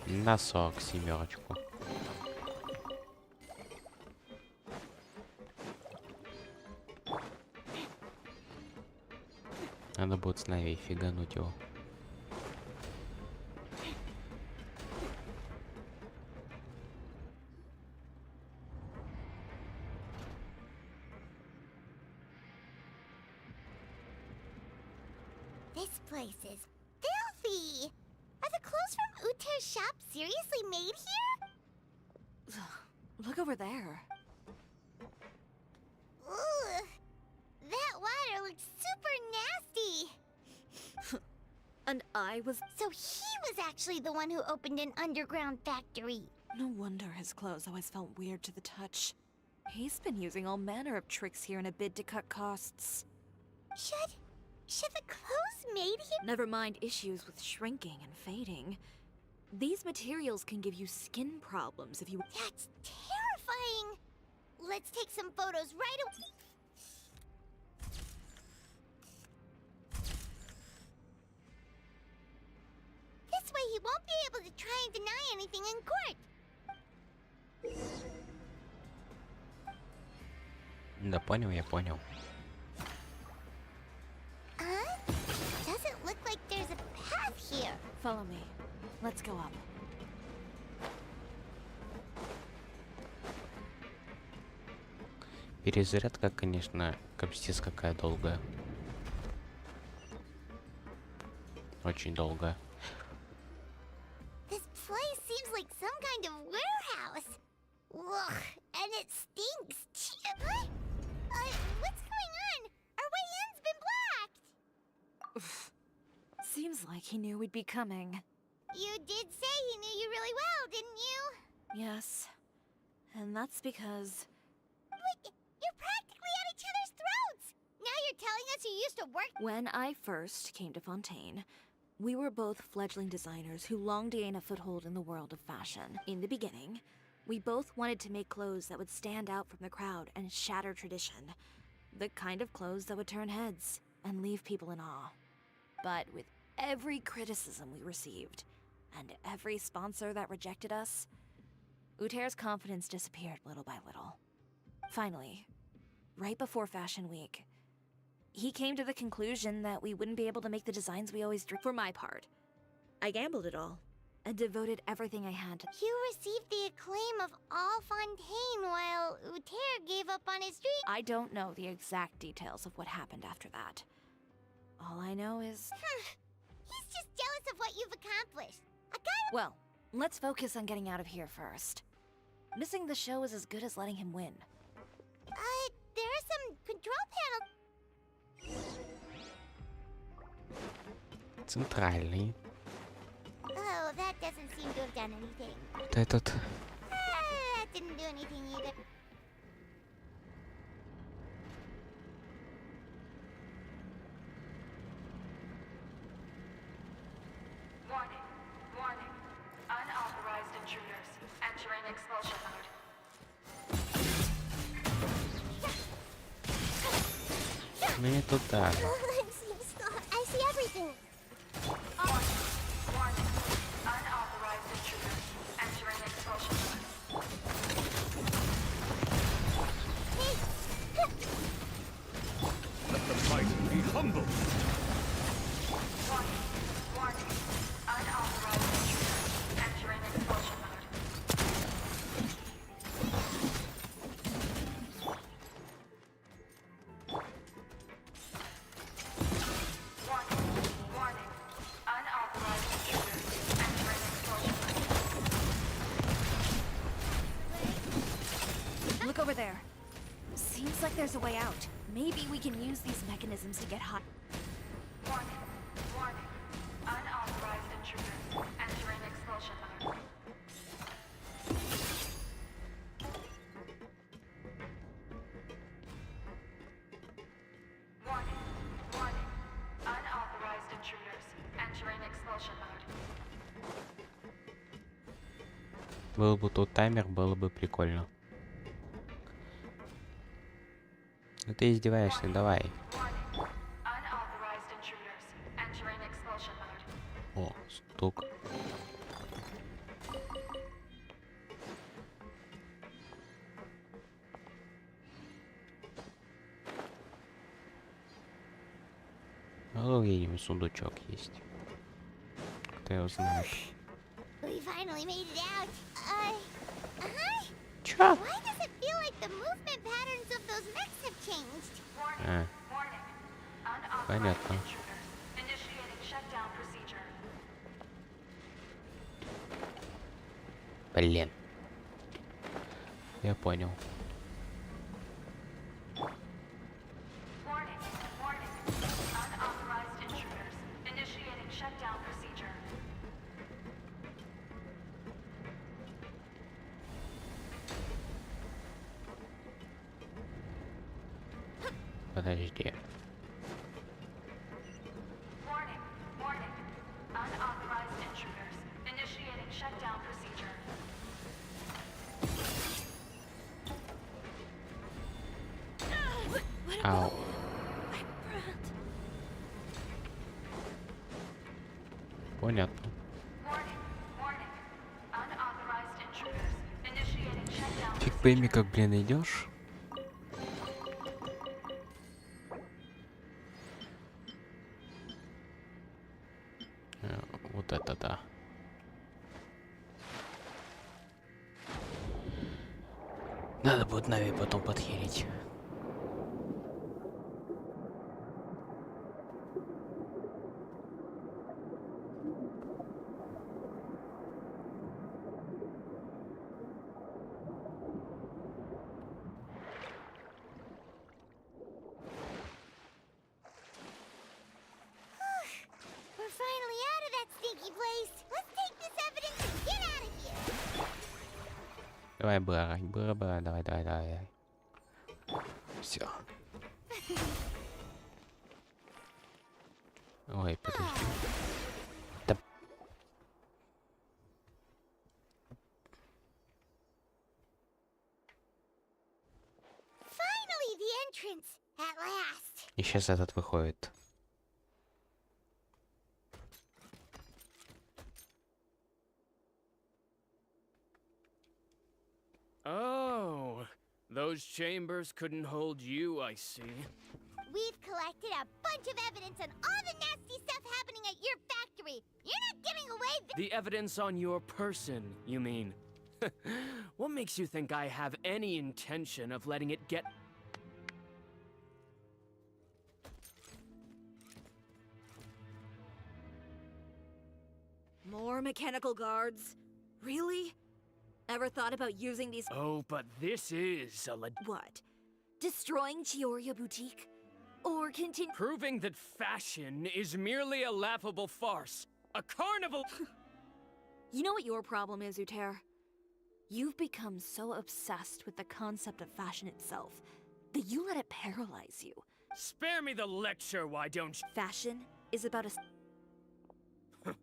Носок, семерочку. Надо будет с Нави фигануть его. This place is filthy. Are the clothes from Uther's shop seriously made here? Look over there. Ugh. That water looks super nasty. And I was... So he was actually the one who opened an underground factory. No wonder his clothes always felt weird to the touch. He's been using all manner of tricks here in a bid to cut costs. Should the clothes made here? Never mind issues with shrinking and fading. These materials can give you skin problems if you... That's terrifying. Let's take some photos right away. This way he won't be able to try and deny anything in court. Да понял, я понял. Doesn't look like there's a path here. Follow me. Let's go up. Перезарядка, конечно, капстец какая долгая. Очень долгая. This place seems like some kind of warehouse. Ugh, and it stinks. What? What's going on? Our way in's been blocked. Seems like he knew we'd be coming. You did say he knew you really well, didn't you? Yes. And that's because... But you're practically at each other's throats. Now you're telling us you used to work... When I first came to Fontaine, we were both fledgling designers who longed to gain a foothold in the world of fashion. In the beginning, we both wanted to make clothes that would stand out from the crowd and shatter tradition. The kind of clothes that would turn heads and leave people in awe. But with every criticism we received, and every sponsor that rejected us, Uther's confidence disappeared little by little. Finally, right before Fashion Week, he came to the conclusion that we wouldn't be able to make the designs we always dream. For my part, I gambled it all and devoted everything I had to. You received the acclaim of all Fontaine while Uter gave up on his dream. I don't know the exact details of what happened after that. All I know is... He's just jealous of what you've accomplished. A guy... Well, let's focus on getting out of here first. Missing the show is as good as letting him win. There are some control panels. Центральный. Oh, that doesn't seem to have done anything. Вот этот. That didn't do anything either. Warning, warning. Unauthorized intruders entering expulsion mode. Мне туда. I see everything. Warning. Unauthorized intruders entering expulsion mode. Let the mighty be humble. Warning. Unauthorized intruders entering expulsion mode. Warning. Unauthorized intruders entering expulsion mode. Look over there. Seems like there's a way out. Maybe we can use these mechanisms to get hot. Warning. Unauthorized intruders entering expulsion mode. Warning. Unauthorized intruders entering expulsion mode. Был бы тут таймер, было бы прикольно. Ну ты издеваешься, давай. Unauthorized intruders entering expulsion mode. О, стук. Ну, где-нибудь сундучок есть. Кто его знает. We finally made it out. Чё? Why does it feel like the movement patterns of those mechs have changed? А, понятно. Initiating shutdown procedure. Блин. Я понял. Warning. Unauthorized intruders. Initiating shutdown procedure. Подожди. Warning. Unauthorized intruders. Initiating shutdown procedure. Ау. Понятно. Warning. Unauthorized intruders. Initiating shutdown. Фиг пойми, как, блин, идешь. Вот это да. Надо будет Нави потом подхилить. We're finally out of that stinky place. Let's take this evidence and get out of here. Давай, быра, давай. Все. Ой, подожди. Да. Finally, the entrance. At last. И сейчас этот выходит. Oh, those chambers couldn't hold you, I see. We've collected a bunch of evidence on all the nasty stuff happening at your factory. You're not getting away. The evidence on your person, you mean? What makes you think I have any intention of letting it get... More mechanical guards? Really? Ever thought about using these? Oh, but this is a What? Destroying Chioria Boutique? Or continue proving that fashion is merely a laughable farce. A carnival. You know what your problem is, Uter? You've become so obsessed with the concept of fashion itself that you let it paralyze you. Spare me the lecture, why don't you? Fashion is about a...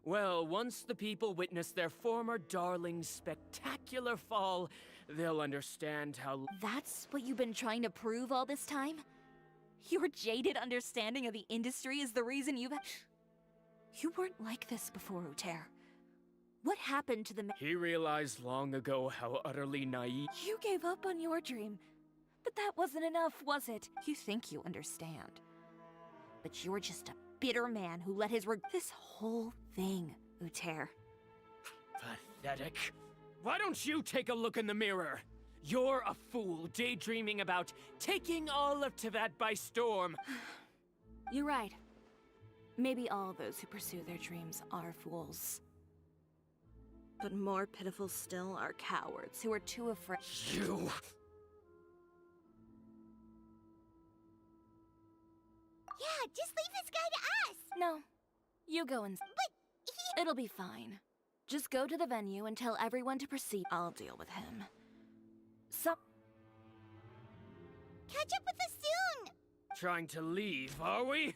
Well, once the people witness their former darling's spectacular fall, they'll understand how... That's what you've been trying to prove all this time? Your jaded understanding of the industry is the reason you've... You weren't like this before, Uter. What happened to the... He realized long ago how utterly naive... You gave up on your dream. But that wasn't enough, was it? You think you understand. But you're just a bitter man who let his this whole thing, Uter. Pathetic. Why don't you take a look in the mirror? You're a fool daydreaming about taking all of Tibet by storm. You're right. Maybe all those who pursue their dreams are fools. But more pitiful still are cowards who are too afraid. You... Yeah, just leave this guy to us. No. You go and... But It'll be fine. Just go to the venue and tell everyone to proceed. I'll deal with him. Catch up with us soon. Trying to leave, are we?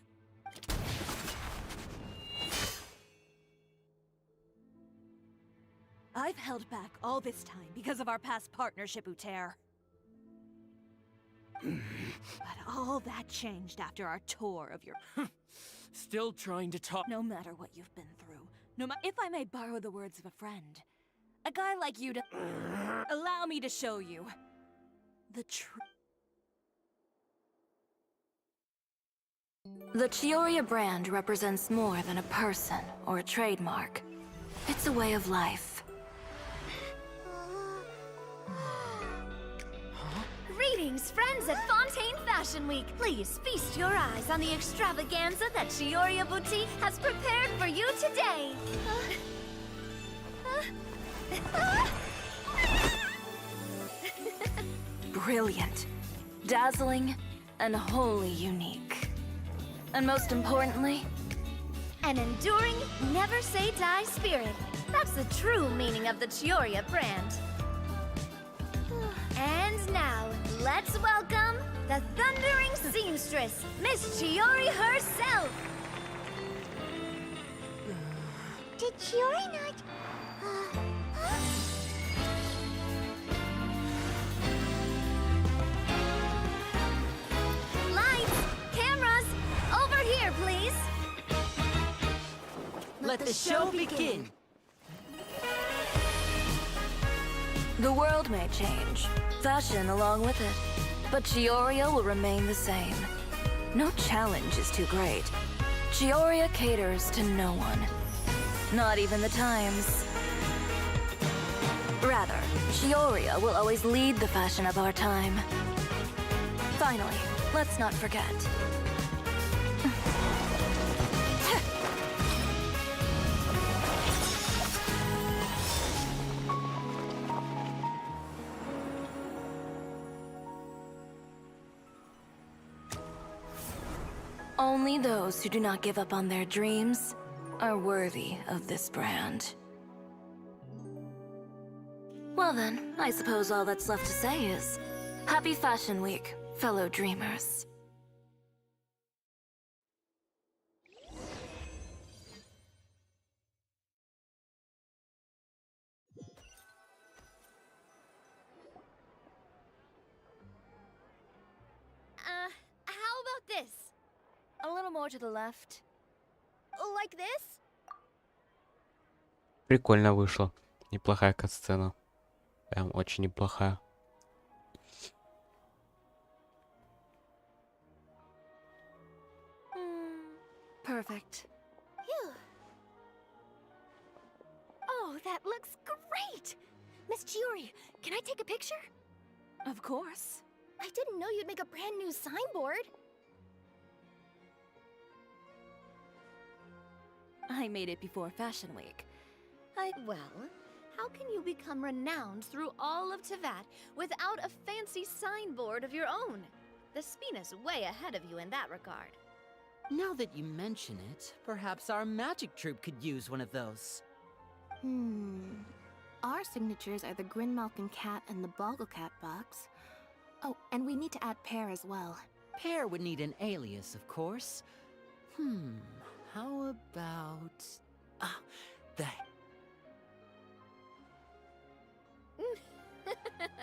I've held back all this time because of our past partnership, Uter. But all that changed after our tour of your... Still trying to talk... No matter what you've been through, if I may borrow the words of a friend, a guy like you to... Allow me to show you the truth. The Chioria brand represents more than a person or a trademark. It's a way of life. Greetings, friends at Fontaine Fashion Week. Please feast your eyes on the extravaganza that Chioria Boutique has prepared for you today. Brilliant, dazzling, and wholly unique. And most importantly, An enduring, never-say-die spirit. That's the true meaning of the Chioria brand. And now, let's welcome the thundering seamstress, Miss Chiori herself! Did Chiori not... Lights! Cameras! Over here, please! Let the show begin! the world may change, fashion along with it, but Chioria will remain the same. No challenge is too great. Chioria caters to no one. Not even the times. Rather, Chioria will always lead the fashion of our time. Finally, let's not forget. Only those who do not give up on their dreams are worthy of this brand. Well then, I suppose all that's left to say is, Happy Fashion Week, fellow dreamers. How about this? A little more to the left. Like this? Прикольно вышло. Неплохая катсцена. Прям очень неплохая. Perfect. Phew. Oh, that looks great! Miss Chiori, can I take a picture? Of course. I didn't know you'd make a brand new signboard. I made it before Fashion Week. Well, how can you become renowned through all of Teyvat without a fancy signboard of your own? The Spina's way ahead of you in that regard. Now that you mention it, perhaps our magic troupe could use one of those. Our signatures are the Grinmalkin cat and the Bogglecat box. Oh, and we need to add Pear as well. Pear would need an alias, of course. How about... the...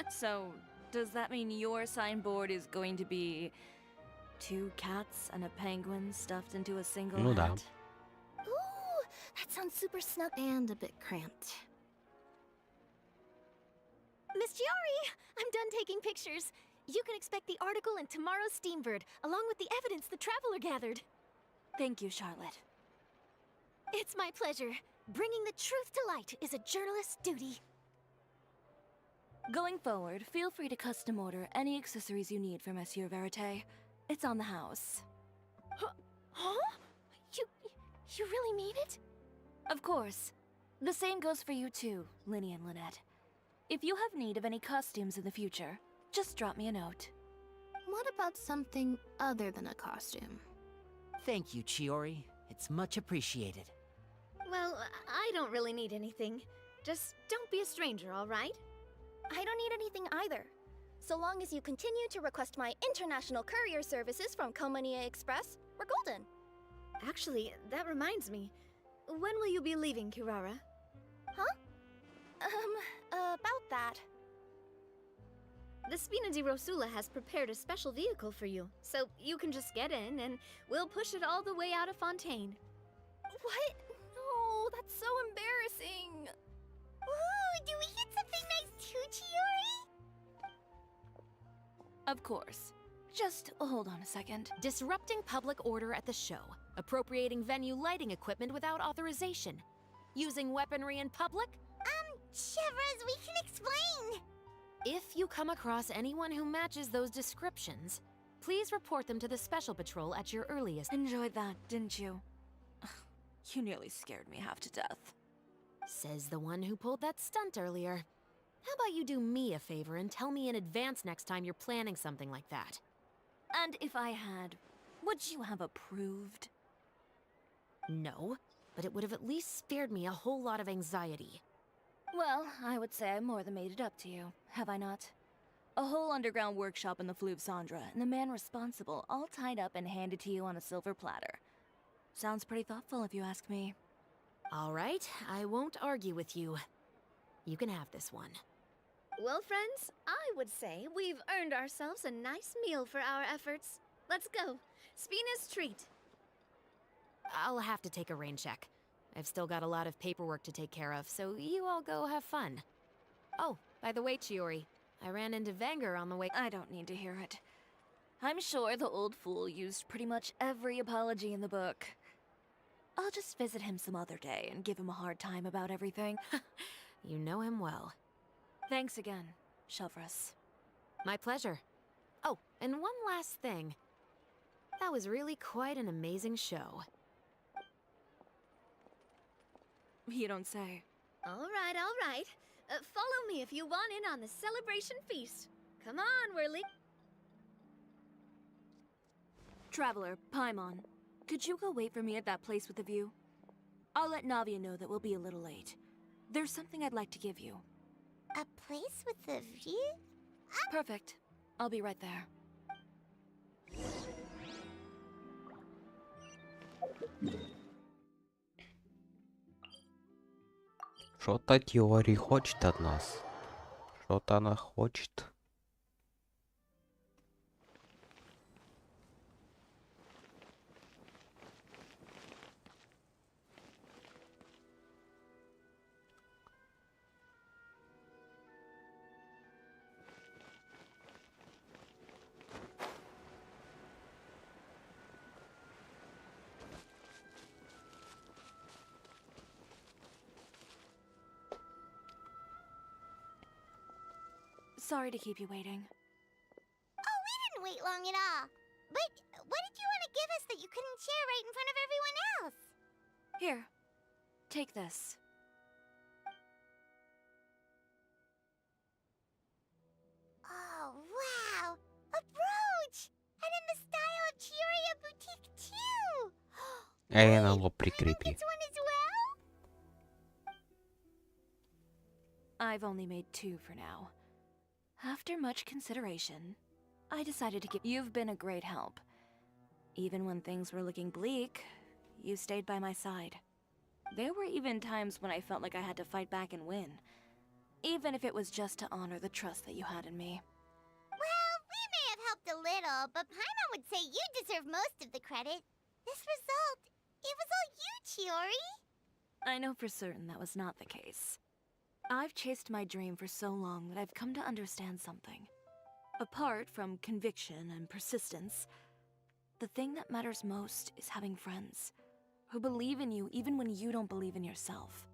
So, does that mean your signboard is going to be 2 cats and a penguin stuffed into a single Ну да. hat? Ooh, that sounds super snug. And a bit cramped. Miss Chiori, I'm done taking pictures. You can expect the article in tomorrow's Steambird, along with the evidence the Traveler gathered. Thank you, Charlotte. It's my pleasure. Bringing the truth to light is a journalist's duty. Going forward, feel free to custom order any accessories you need for Monsieur Verite. It's on the house. Huh? You really mean it? Of course. The same goes for you too, Linny and Lynette. If you have need of any costumes in the future, just drop me a note. What about something other than a costume? Thank you, Chiori. It's much appreciated. Well, I don't really need anything. Just don't be a stranger, all right? I don't need anything either. So long as you continue to request my international courier services from Komania Express, we're golden. Actually, that reminds me. When will you be leaving, Kirara? Huh? About that. The Spina di Rosula has prepared a special vehicle for you, so you can just get in and we'll push it all the way out of Fontaine. What? No, that's so embarrassing. Ooh, do we get something nice too, Chiori? Of course. Just hold on a second. Disrupting public order at the show. Appropriating venue lighting equipment without authorization. Using weaponry in public. Shivers, we can explain. If you come across anyone who matches those descriptions, please report them to the Special Patrol at your earliest. Enjoyed that, didn't you? You nearly scared me half to death. Says the one who pulled that stunt earlier. How about you do me a favor and tell me in advance next time you're planning something like that? And if I had, would you have approved? No, but it would have at least spared me a whole lot of anxiety. Well, I would say I more than made it up to you, have I not? A whole underground workshop in the Fleuve Cendra, and the man responsible all tied up and handed to you on a silver platter. Sounds pretty thoughtful if you ask me. All right, I won't argue with you. You can have this one. Well, friends, I would say we've earned ourselves a nice meal for our efforts. Let's go. Spina's treat. I'll have to take a rain check. I've still got a lot of paperwork to take care of, so you all go have fun. Oh, by the way, Chiori, I ran into Vanger on the way. I don't need to hear it. I'm sure the old fool used pretty much every apology in the book. I'll just visit him some other day and give him a hard time about everything. You know him well. Thanks again, Shelvrus. My pleasure. Oh, and one last thing. That was really quite an amazing show. You don't say. All right, all right. Follow me if you want in on the celebration feast. Come on, Whirly. Traveler, Paimon, could you go wait for me at that place with the view? I'll let Navia know that we'll be a little late. There's something I'd like to give you. A place with a view? Perfect. I'll be right there. Что-то теории хочет от нас. Что-то она хочет. Sorry to keep you waiting. Oh, we didn't wait long at all. But what did you want to give us that you couldn't share right in front of everyone else? Here, take this. Oh, wow! A brooch! And in the style of Chioria Boutique, too! Эй, на лоб прикрепи. This one as well? I've only made 2 for now. After much consideration, I decided to give. You've been a great help. Even when things were looking bleak, you stayed by my side. There were even times when I felt like I had to fight back and win, even if it was just to honor the trust that you had in me. Well, we may have helped a little, but Paimon would say you deserve most of the credit. This result, it was all you, Chiori. I know for certain that was not the case. I've chased my dream for so long that I've come to understand something. Apart from conviction and persistence, the thing that matters most is having friends who believe in you even when you don't believe in yourself.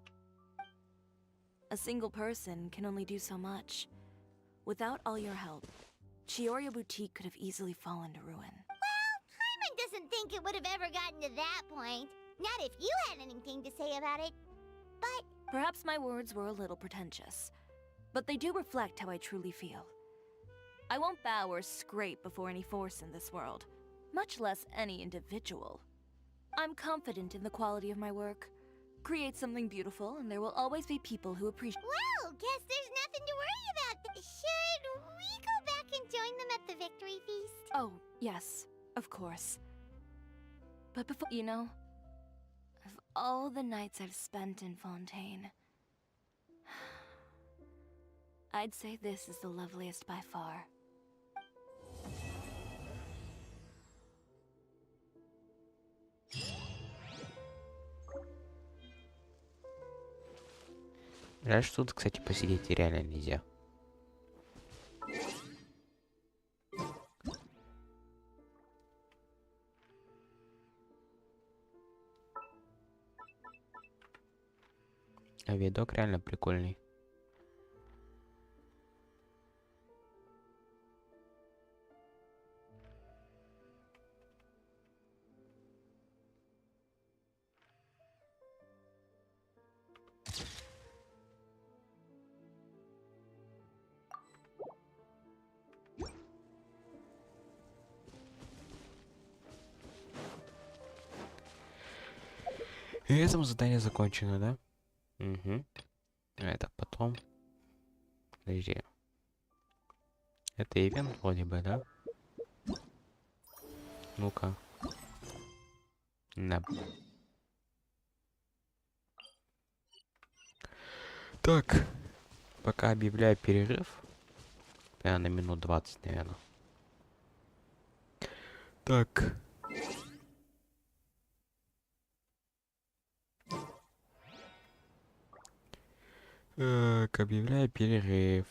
A single person can only do so much. Without all your help, Chioria Boutique could have easily fallen to ruin. Well, Paimon doesn't think it would have ever gotten to that point. Not if you had anything to say about it. But Perhaps my words were a little pretentious, but they do reflect how I truly feel. I won't bow or scrape before any force in this world, much less any individual. I'm confident in the quality of my work. Create something beautiful, and there will always be people who appreciate. well, guess there's nothing to worry about. Should we go back and join them at the victory feast? Oh, yes, of course. But before, you know, of all the nights I've spent in Fontaine, I'd say this is the loveliest by far. Жаль, что тут, кстати, посидеть реально нельзя. А видок реально прикольный. И этому задание закончено, да? Угу. Это потом. Подожди. Это ивент вроде бы, да? Ну-ка. Да. Так. Пока объявляю перерыв. Прямо на минут 20, наверное. Так. Объявляю перерыв.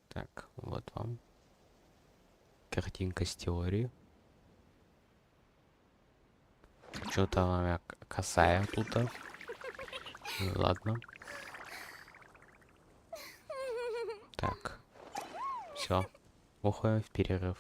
Так, вот вам. Картинка с теории. Что-то она косая тут. Ладно. Так. Все. Уходим в перерыв.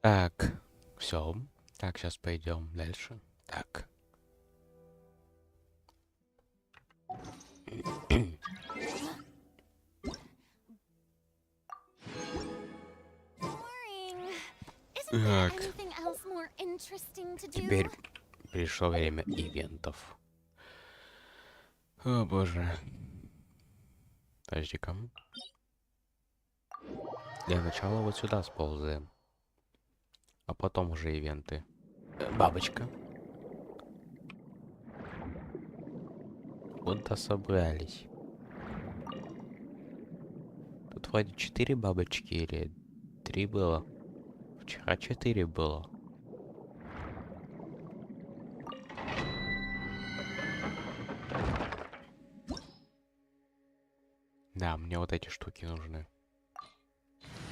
Так, все. Так, сейчас пойдем дальше. Так. Так. Anything else more interesting to do? Теперь пришло время ивентов. О боже. Подожди-ка. Для начала вот сюда сползаем. А потом уже ивенты. Бабочка. Куда собрались? Тут вроде 4 бабочки или 3 было. Вчера 4 было. Да, мне вот эти штуки нужны.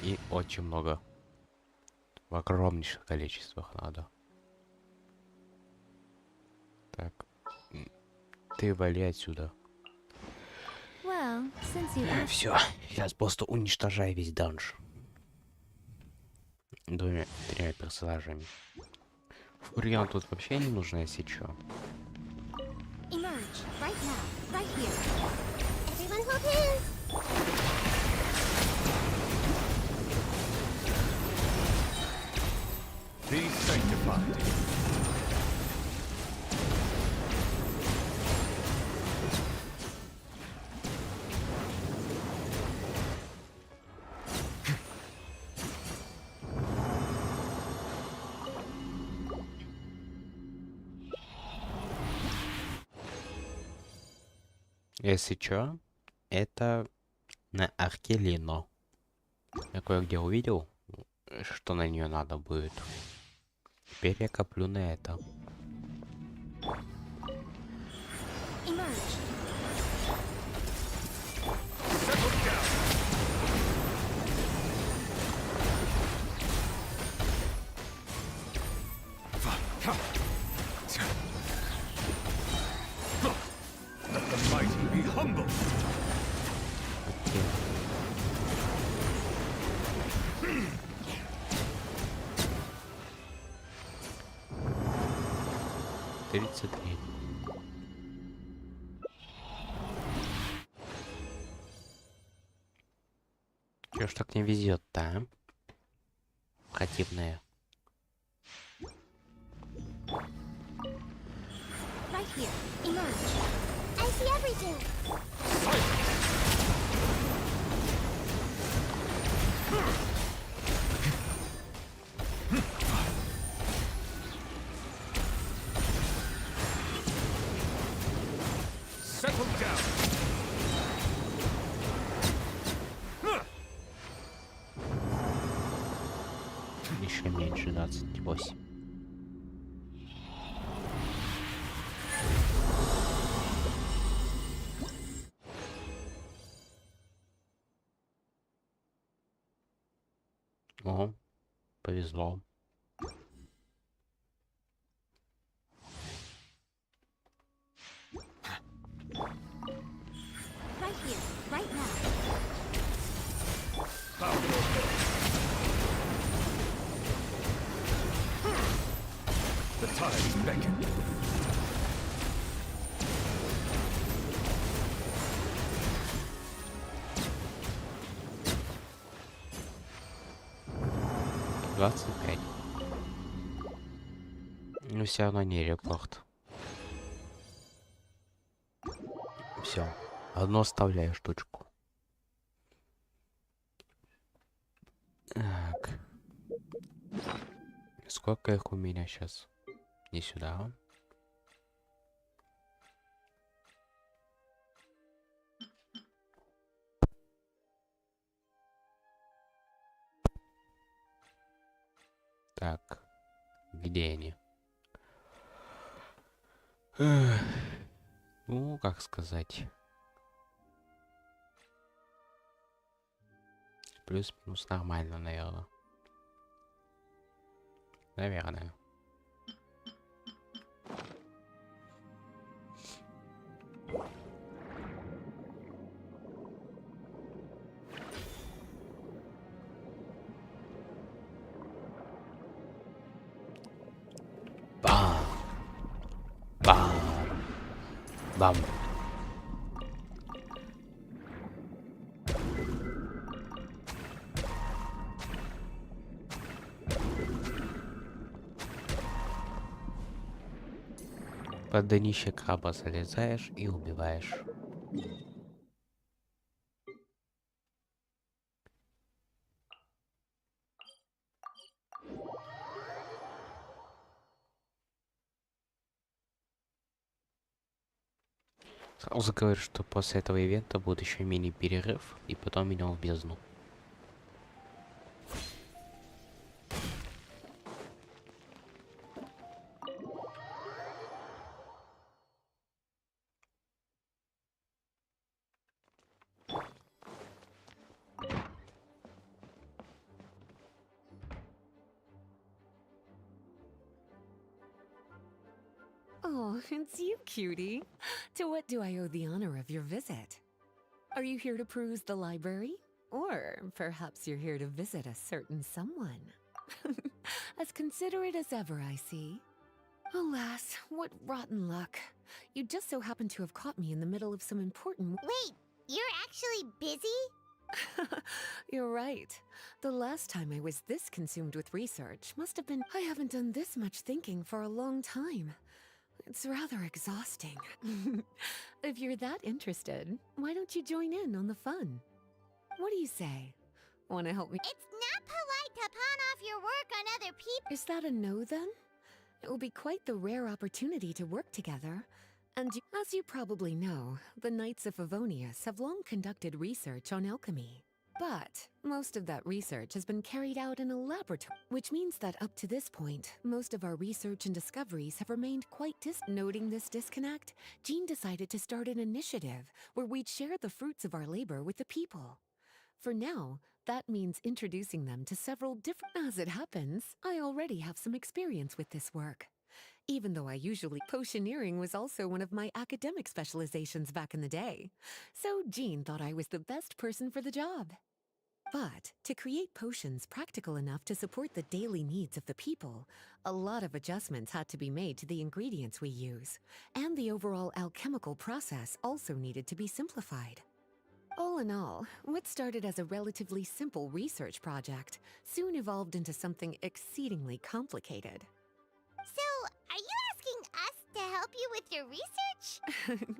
И очень много. В огромнейших количествах надо. Так. Ты вали отсюда. Well, since you Все, сейчас просто уничтожай весь данж. Тремя персонажами. Фурьян тут вообще не нужно, если чё. Emerge right now, right here. Everyone hold hands. Be sanctified. Если чё, это на Аркелино. Я кое-где увидел, что на нее надо будет. Теперь я коплю на это. Let the mighty be humble. Okay. 33. Чё ж так не везет-то, а? Противная. Right here. Emerge. I see everything. Settle down. Еще меньше, 28. О, повезло. Right here. Right now. Bow your head. The tides beckon. Но все равно не рекорд. Все. Одну оставляю штучку. Так. Сколько их у меня сейчас? Не сюда. Так. Где они? Ну, как сказать. Плюс-минус нормально, наверное. Наверное. Бам. Бам. Под днище краба залезаешь и убиваешь. Сразу говорю, что после этого ивента будет еще мини-перерыв, и потом идем в бездну. Oh, it's you, cutie. To what do I owe the honor of your visit? Are you here to peruse the library? Or perhaps you're here to visit a certain someone? As considerate as ever, I see. Alas, what rotten luck. You just so happen to have caught me in the middle of some important... Wait, you're actually busy? You're right. The last time I was this consumed with research must have been... I haven't done this much thinking for a long time. It's rather exhausting. If you're that interested, why don't you join in on the fun? What do you say? Want to help me? It's not polite to pawn off your work on other people. Is that a no then? It will be quite the rare opportunity to work together. And as you probably know, the Knights of Favonius have long conducted research on alchemy. But most of that research has been carried out in a laboratory, which means that up to this point, most of our research and discoveries have remained quite Noting this disconnect, Jean decided to start an initiative where we'd share the fruits of our labor with the people. For now, that means introducing them to several different... As it happens, I already have some experience with this work. Even though I usually... Potioneering was also one of my academic specializations back in the day. So Jean thought I was the best person for the job. But to create potions practical enough to support the daily needs of the people, a lot of adjustments had to be made to the ingredients we use, and the overall alchemical process also needed to be simplified. All in all, what started as a relatively simple research project soon evolved into something exceedingly complicated. So, are you asking us to help you with your research?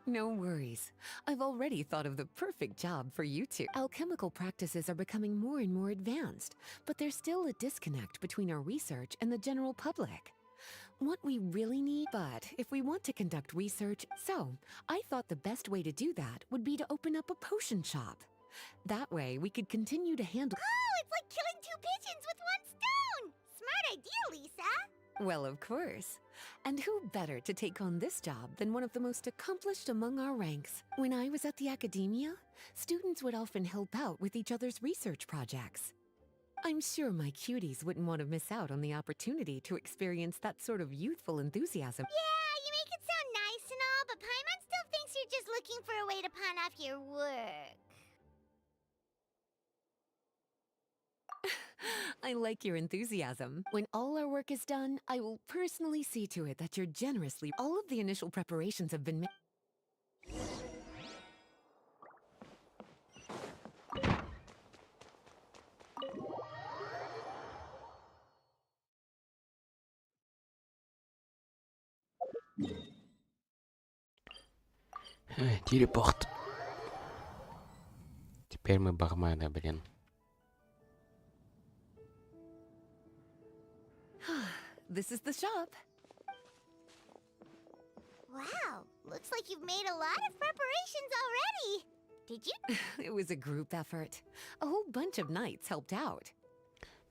No worries. I've already thought of the perfect job for you two. Alchemical practices are becoming more and more advanced, but there's still a disconnect between our research and the general public. What we really need, but if we want to conduct research, I thought the best way to do that would be to open up a potion shop. That way, we could continue to handle... Oh, it's like killing two pigeons with one stone! Smart idea, Lisa! Well, of course. And who better to take on this job than one of the most accomplished among our ranks? When I was at the academia, students would often help out with each other's research projects. I'm sure my cuties wouldn't want to miss out on the opportunity to experience that sort of youthful enthusiasm. Yeah, you make it sound nice and all, but Paimon still thinks you're just looking for a way to pawn off your work. I like your enthusiasm. When all our work is done, I will personally see to it that you're generously... All of the initial preparations have been made. Телепорт. Теперь мы бармены, блин. This is the shop. Wow, looks like you've made a lot of preparations already. Did you? It was a group effort. A whole bunch of knights helped out.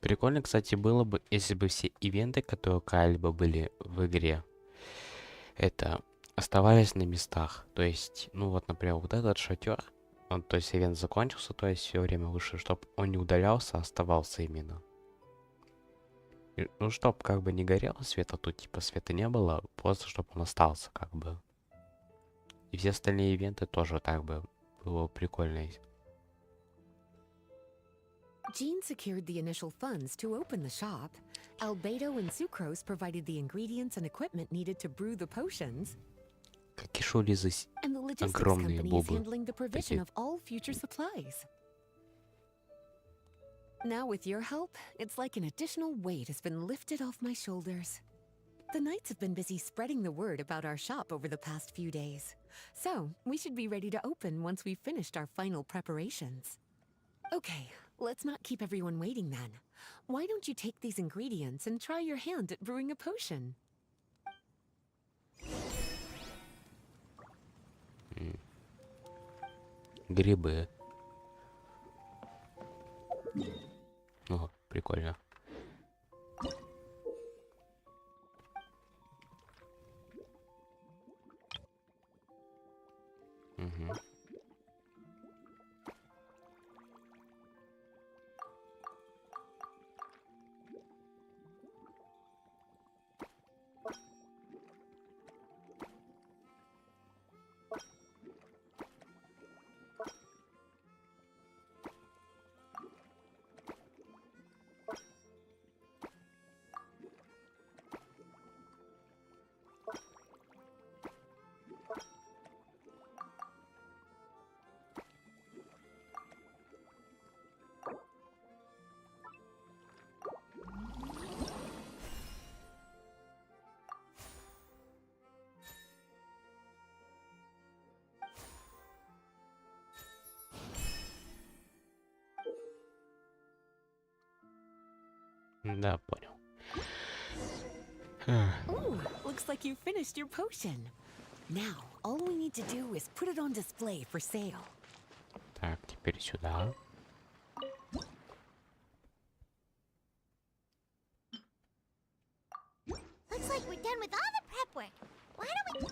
Прикольно, кстати, было бы, если бы все ивенты, которые когда-либо были в игре, это оставались на местах. То есть, ну вот, например, вот этот шатер, он, то есть ивент закончился, то есть все время выше, чтобы он не удалялся, а оставался именно. И, ну, чтоб как бы не горело света, тут типа света не было, просто чтобы он остался как бы. И все остальные ивенты тоже так бы было прикольно. Jean secured the initial funds to open the shop. Albedo and Sucrose provided the ingredients and equipment needed to brew the potions. Какие здесь And the logistics огромные company is бобы. handling the provision of all future supplies. Now with your help, it's like an additional weight has been lifted off my shoulders. The Knights have been busy spreading the word about our shop over the past few days. So, we should be ready to open once we've finished our final preparations. Okay, let's not keep everyone waiting then. Why don't you take these ingredients and try your hand at brewing a potion? Грибы. О, прикольно. Угу. Да, понял. Ooh, looks like you finished your potion. Now, all we need to do is put it on display for sale. Так, теперь сюда. Looks like we're done with all the prep work. Why don't we...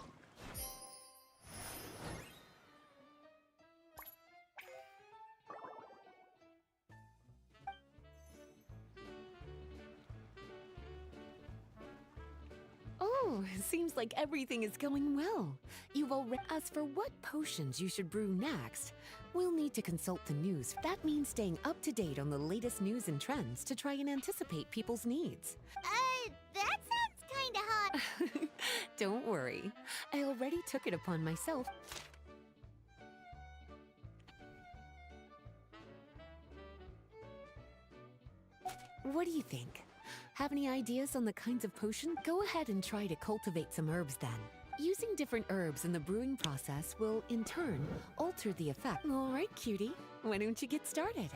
Oh, seems like everything is going well. You've already... As for what potions you should brew next, we'll need to consult the news. That means staying up to date on the latest news and trends to try and anticipate people's needs. That sounds kinda hard. Don't worry. I already took it upon myself. What do you think? Have any ideas on the kinds of potion? Go ahead and try to cultivate some herbs then. Using different herbs in the brewing process will, in turn, alter the effect. All right, cutie. Why don't you get started?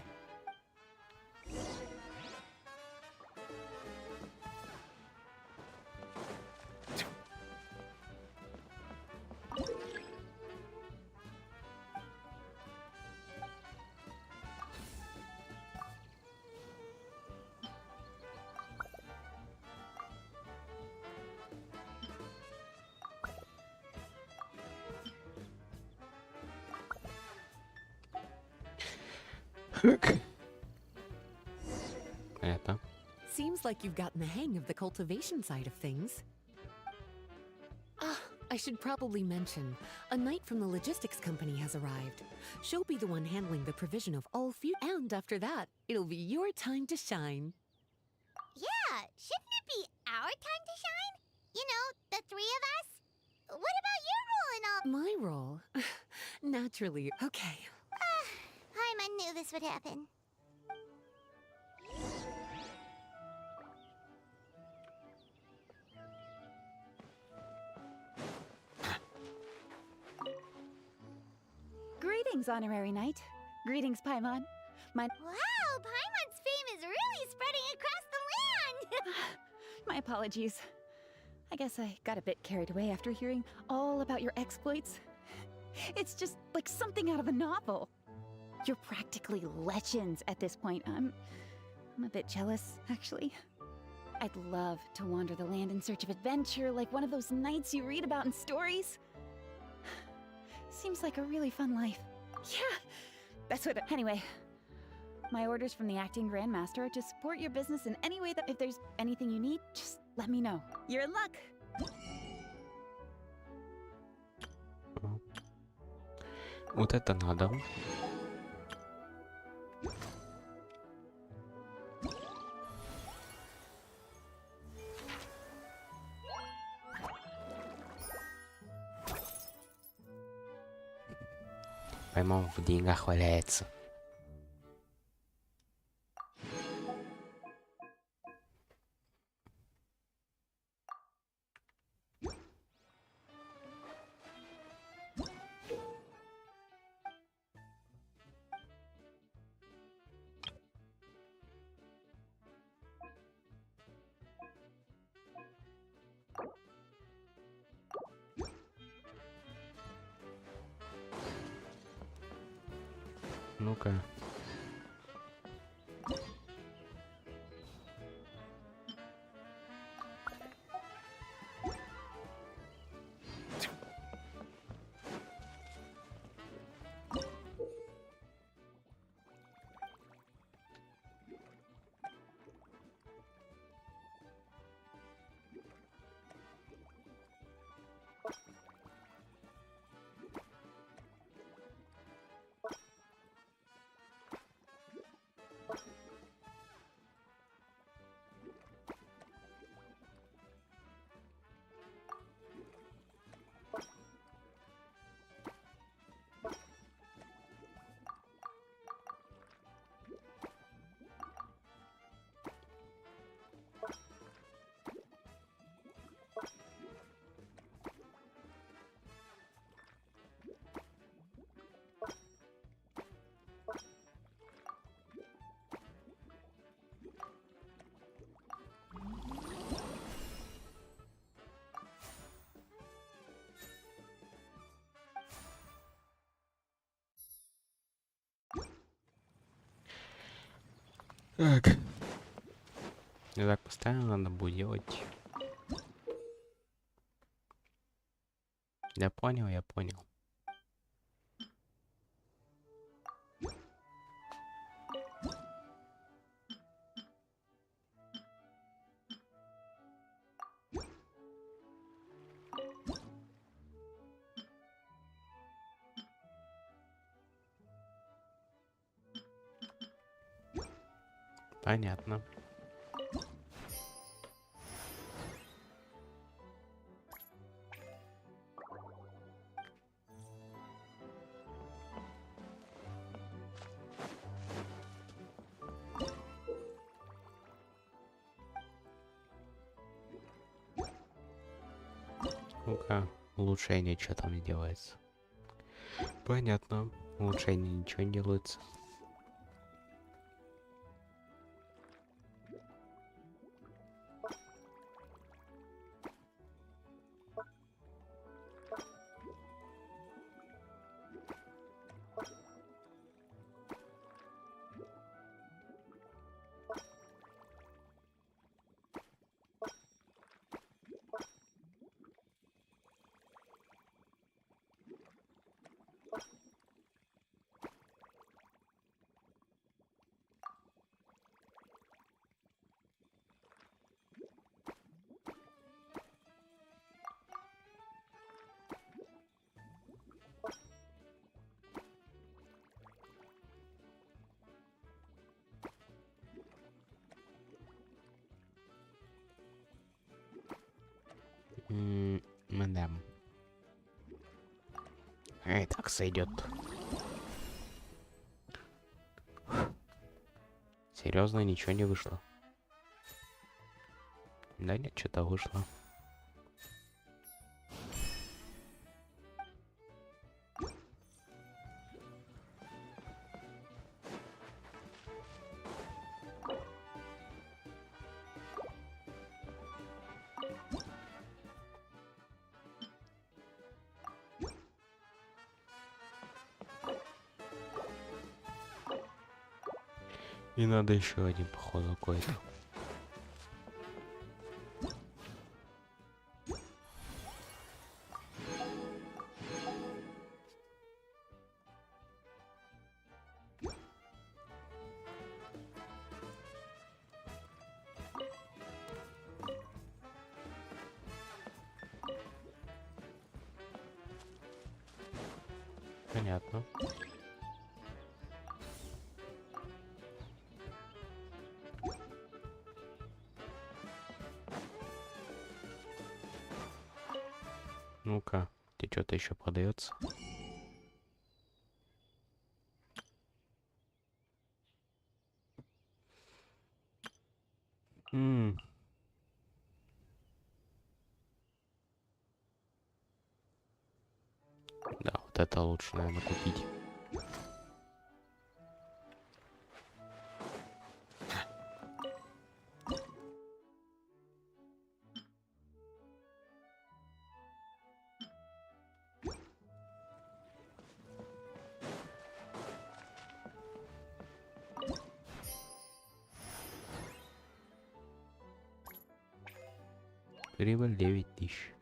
Это. Seems like you've gotten the hang of the cultivation side of things. Ah, I should probably mention, a knight from the logistics company has arrived. She'll be the one handling the provision of all food, and after that, it'll be your time to shine. Yeah, shouldn't it be our time to shine? You know, the three of us? What about your role in all... My role? Naturally, okay. Paimon knew this would happen. Greetings, Honorary Knight. Greetings, Paimon. Wow, Paimon's fame is really spreading across the land! My apologies. I guess I got a bit carried away after hearing all about your exploits. It's just like something out of a novel. You're practically legends at this point. I'm a bit jealous, actually. I'd love to wander the land in search of adventure like one of those knights you read about in stories. Seems like a really fun life. Yeah, that's what... Anyway, my orders from the acting grandmaster are to support your business in any way that... If there's anything you need, just let me know. You're in luck! Вот это надо. Поймал, в деньгах валяется. Ну-ка. Так. Я так постоянно надо будет делать. Я понял, я понял. Понятно. Ну-ка, улучшение, что там делается? Понятно. Улучшение ничего не делается. Мадам. Эй, так сойдет. Серьезно, ничего не вышло. Да нет, что-то вышло. И надо еще один, походу, какой-то. Понятно. Ну-ка, где что-то еще продается? Да, вот это лучше, наверное, купить. Прибыль 9000.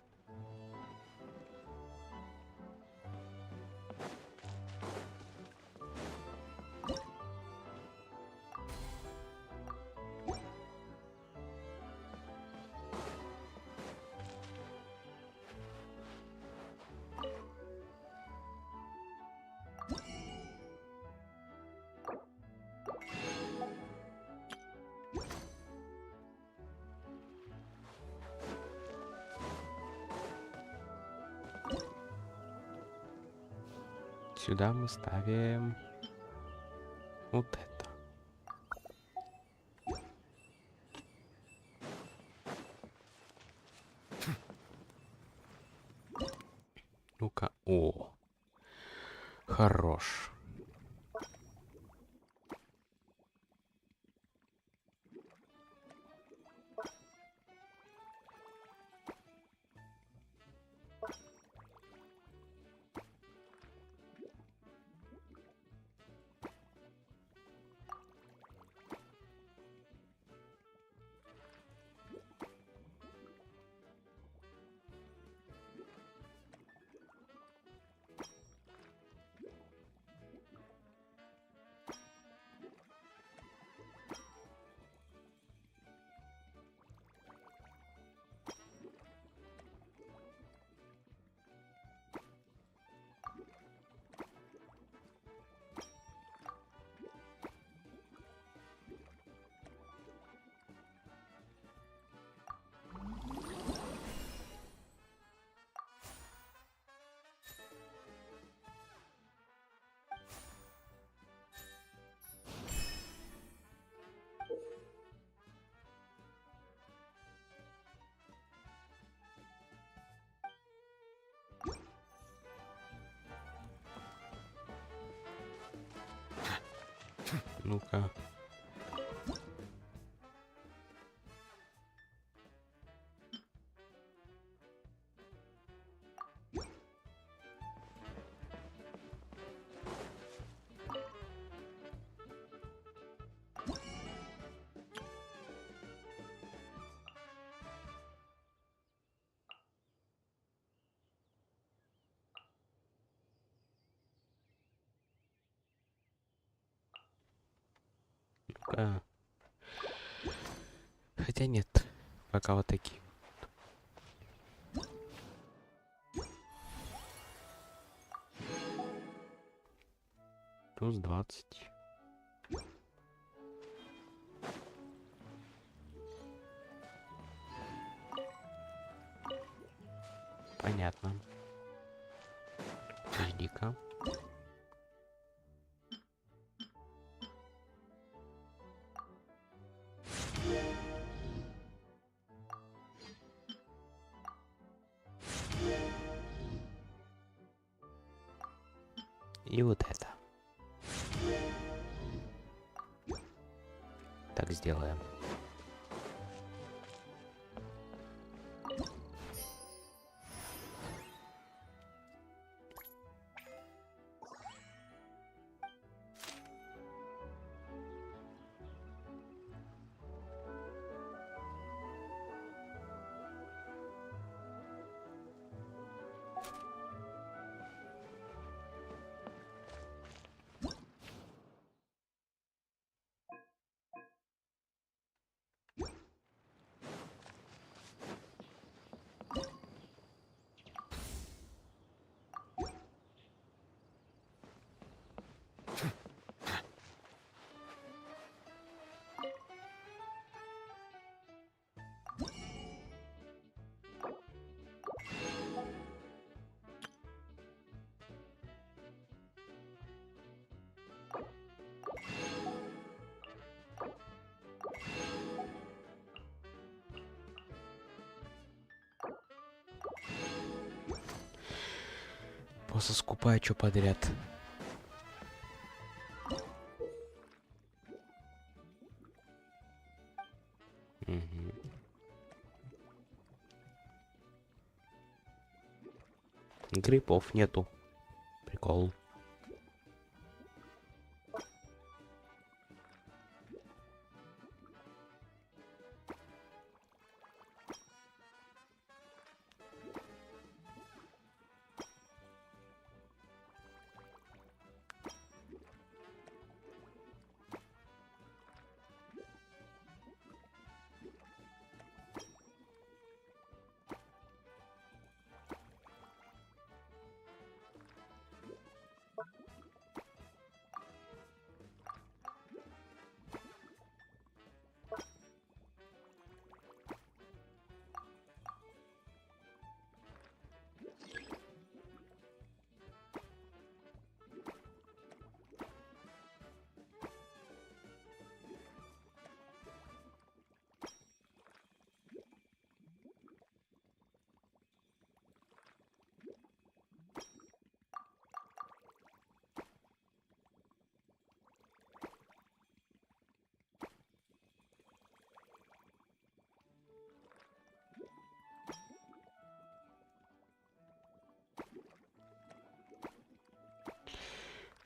Сюда мы ставим вот это. Ну-ка, о, хорош. Ну-ка. Ну-ка. Хотя нет, пока вот такие. Плюс 20. Понятно. Подожди-ка. И вот это. Так сделаем. просто скупаю что подряд. Угу. Грибов нету. Прикол.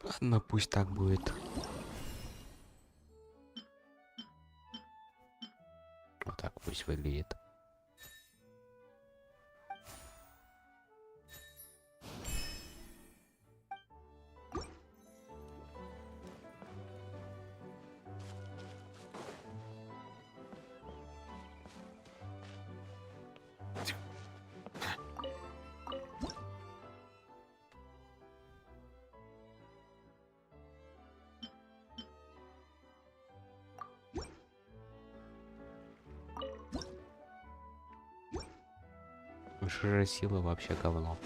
Ладно, пусть так будет. Вот так пусть выглядит. Же сила вообще говно.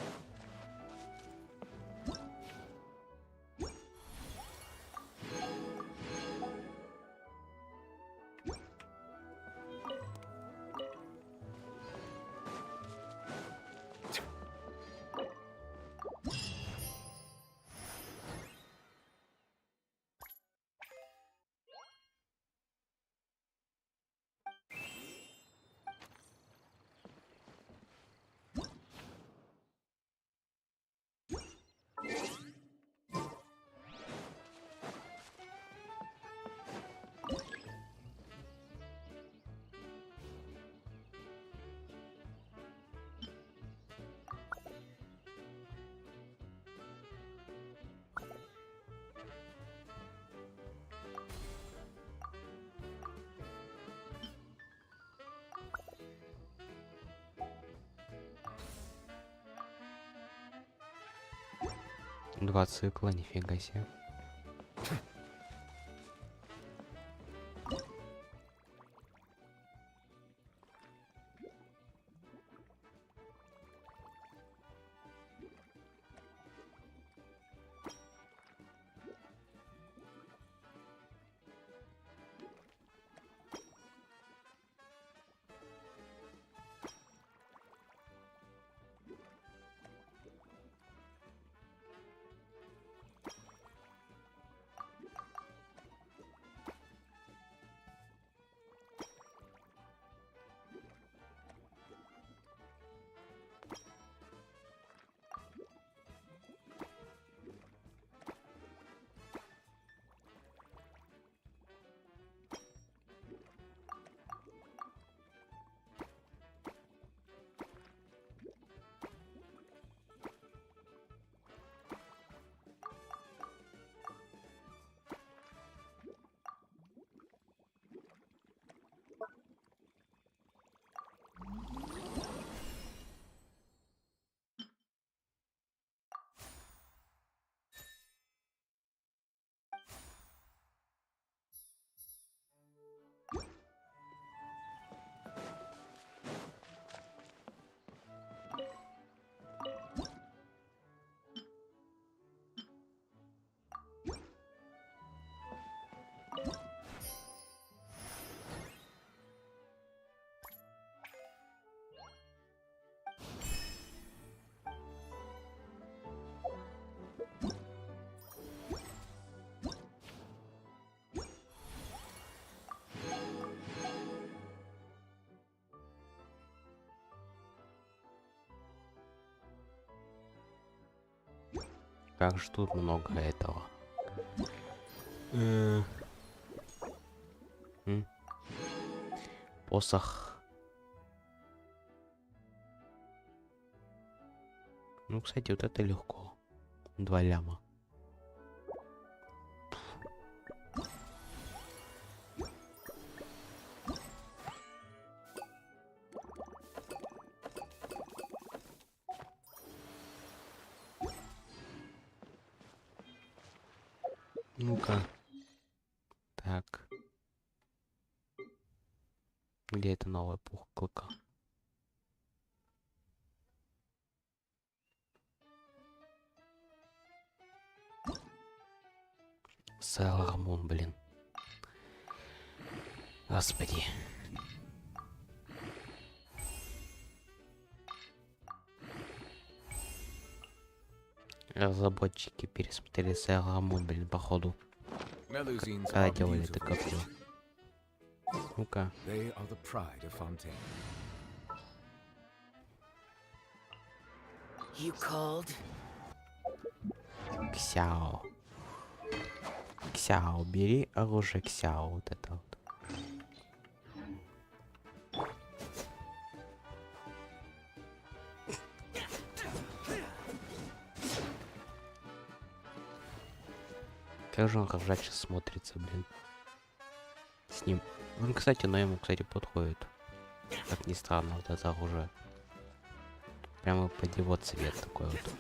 Два цикла, нифига себе. Как же тут много этого. Посох. Ну, кстати, вот это легко. 2 ляма. Ну-ка. Так. Где это новая пух клыка? Sailor Moon, блин. Господи. Разработчики пересмотрели Sailor Moon, блин, походу. Когда делали это говно. Ну-ка. Ксяо. Ксяо, бери оружие Ксяо, вот это вот. Как же он ржачно смотрится, блин. С ним. Он, кстати, но ему, кстати, подходит. Как ни странно, вот это оружие. Прямо под его цвет такой вот.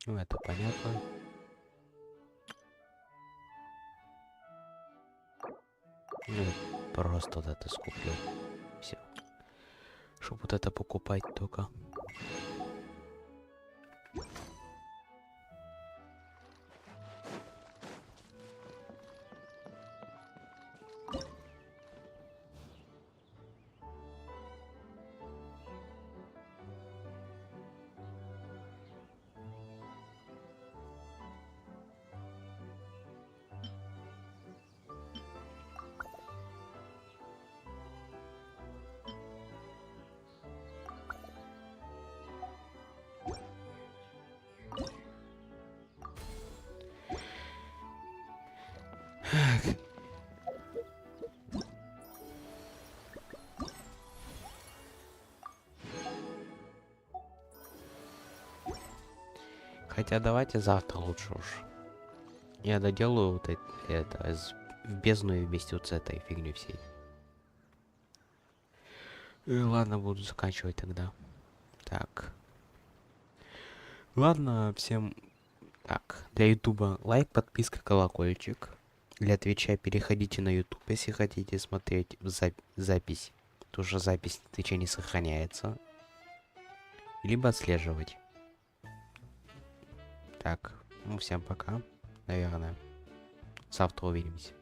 Ну, это понятно. Ну, просто вот это скуплю. Все. Чтобы вот это покупать только. Хотя давайте завтра лучше уж. Я доделаю вот это в бездну и вместе вот с этой фигней всей. Ладно, буду заканчивать тогда. Так. Ладно, всем... Так, для ютуба лайк, подписка, колокольчик. Для твича переходите на ютуб, если хотите смотреть запись. Потому что запись на твиче не сохраняется. Либо отслеживать. Так, ну всем пока, наверное. Завтра увидимся.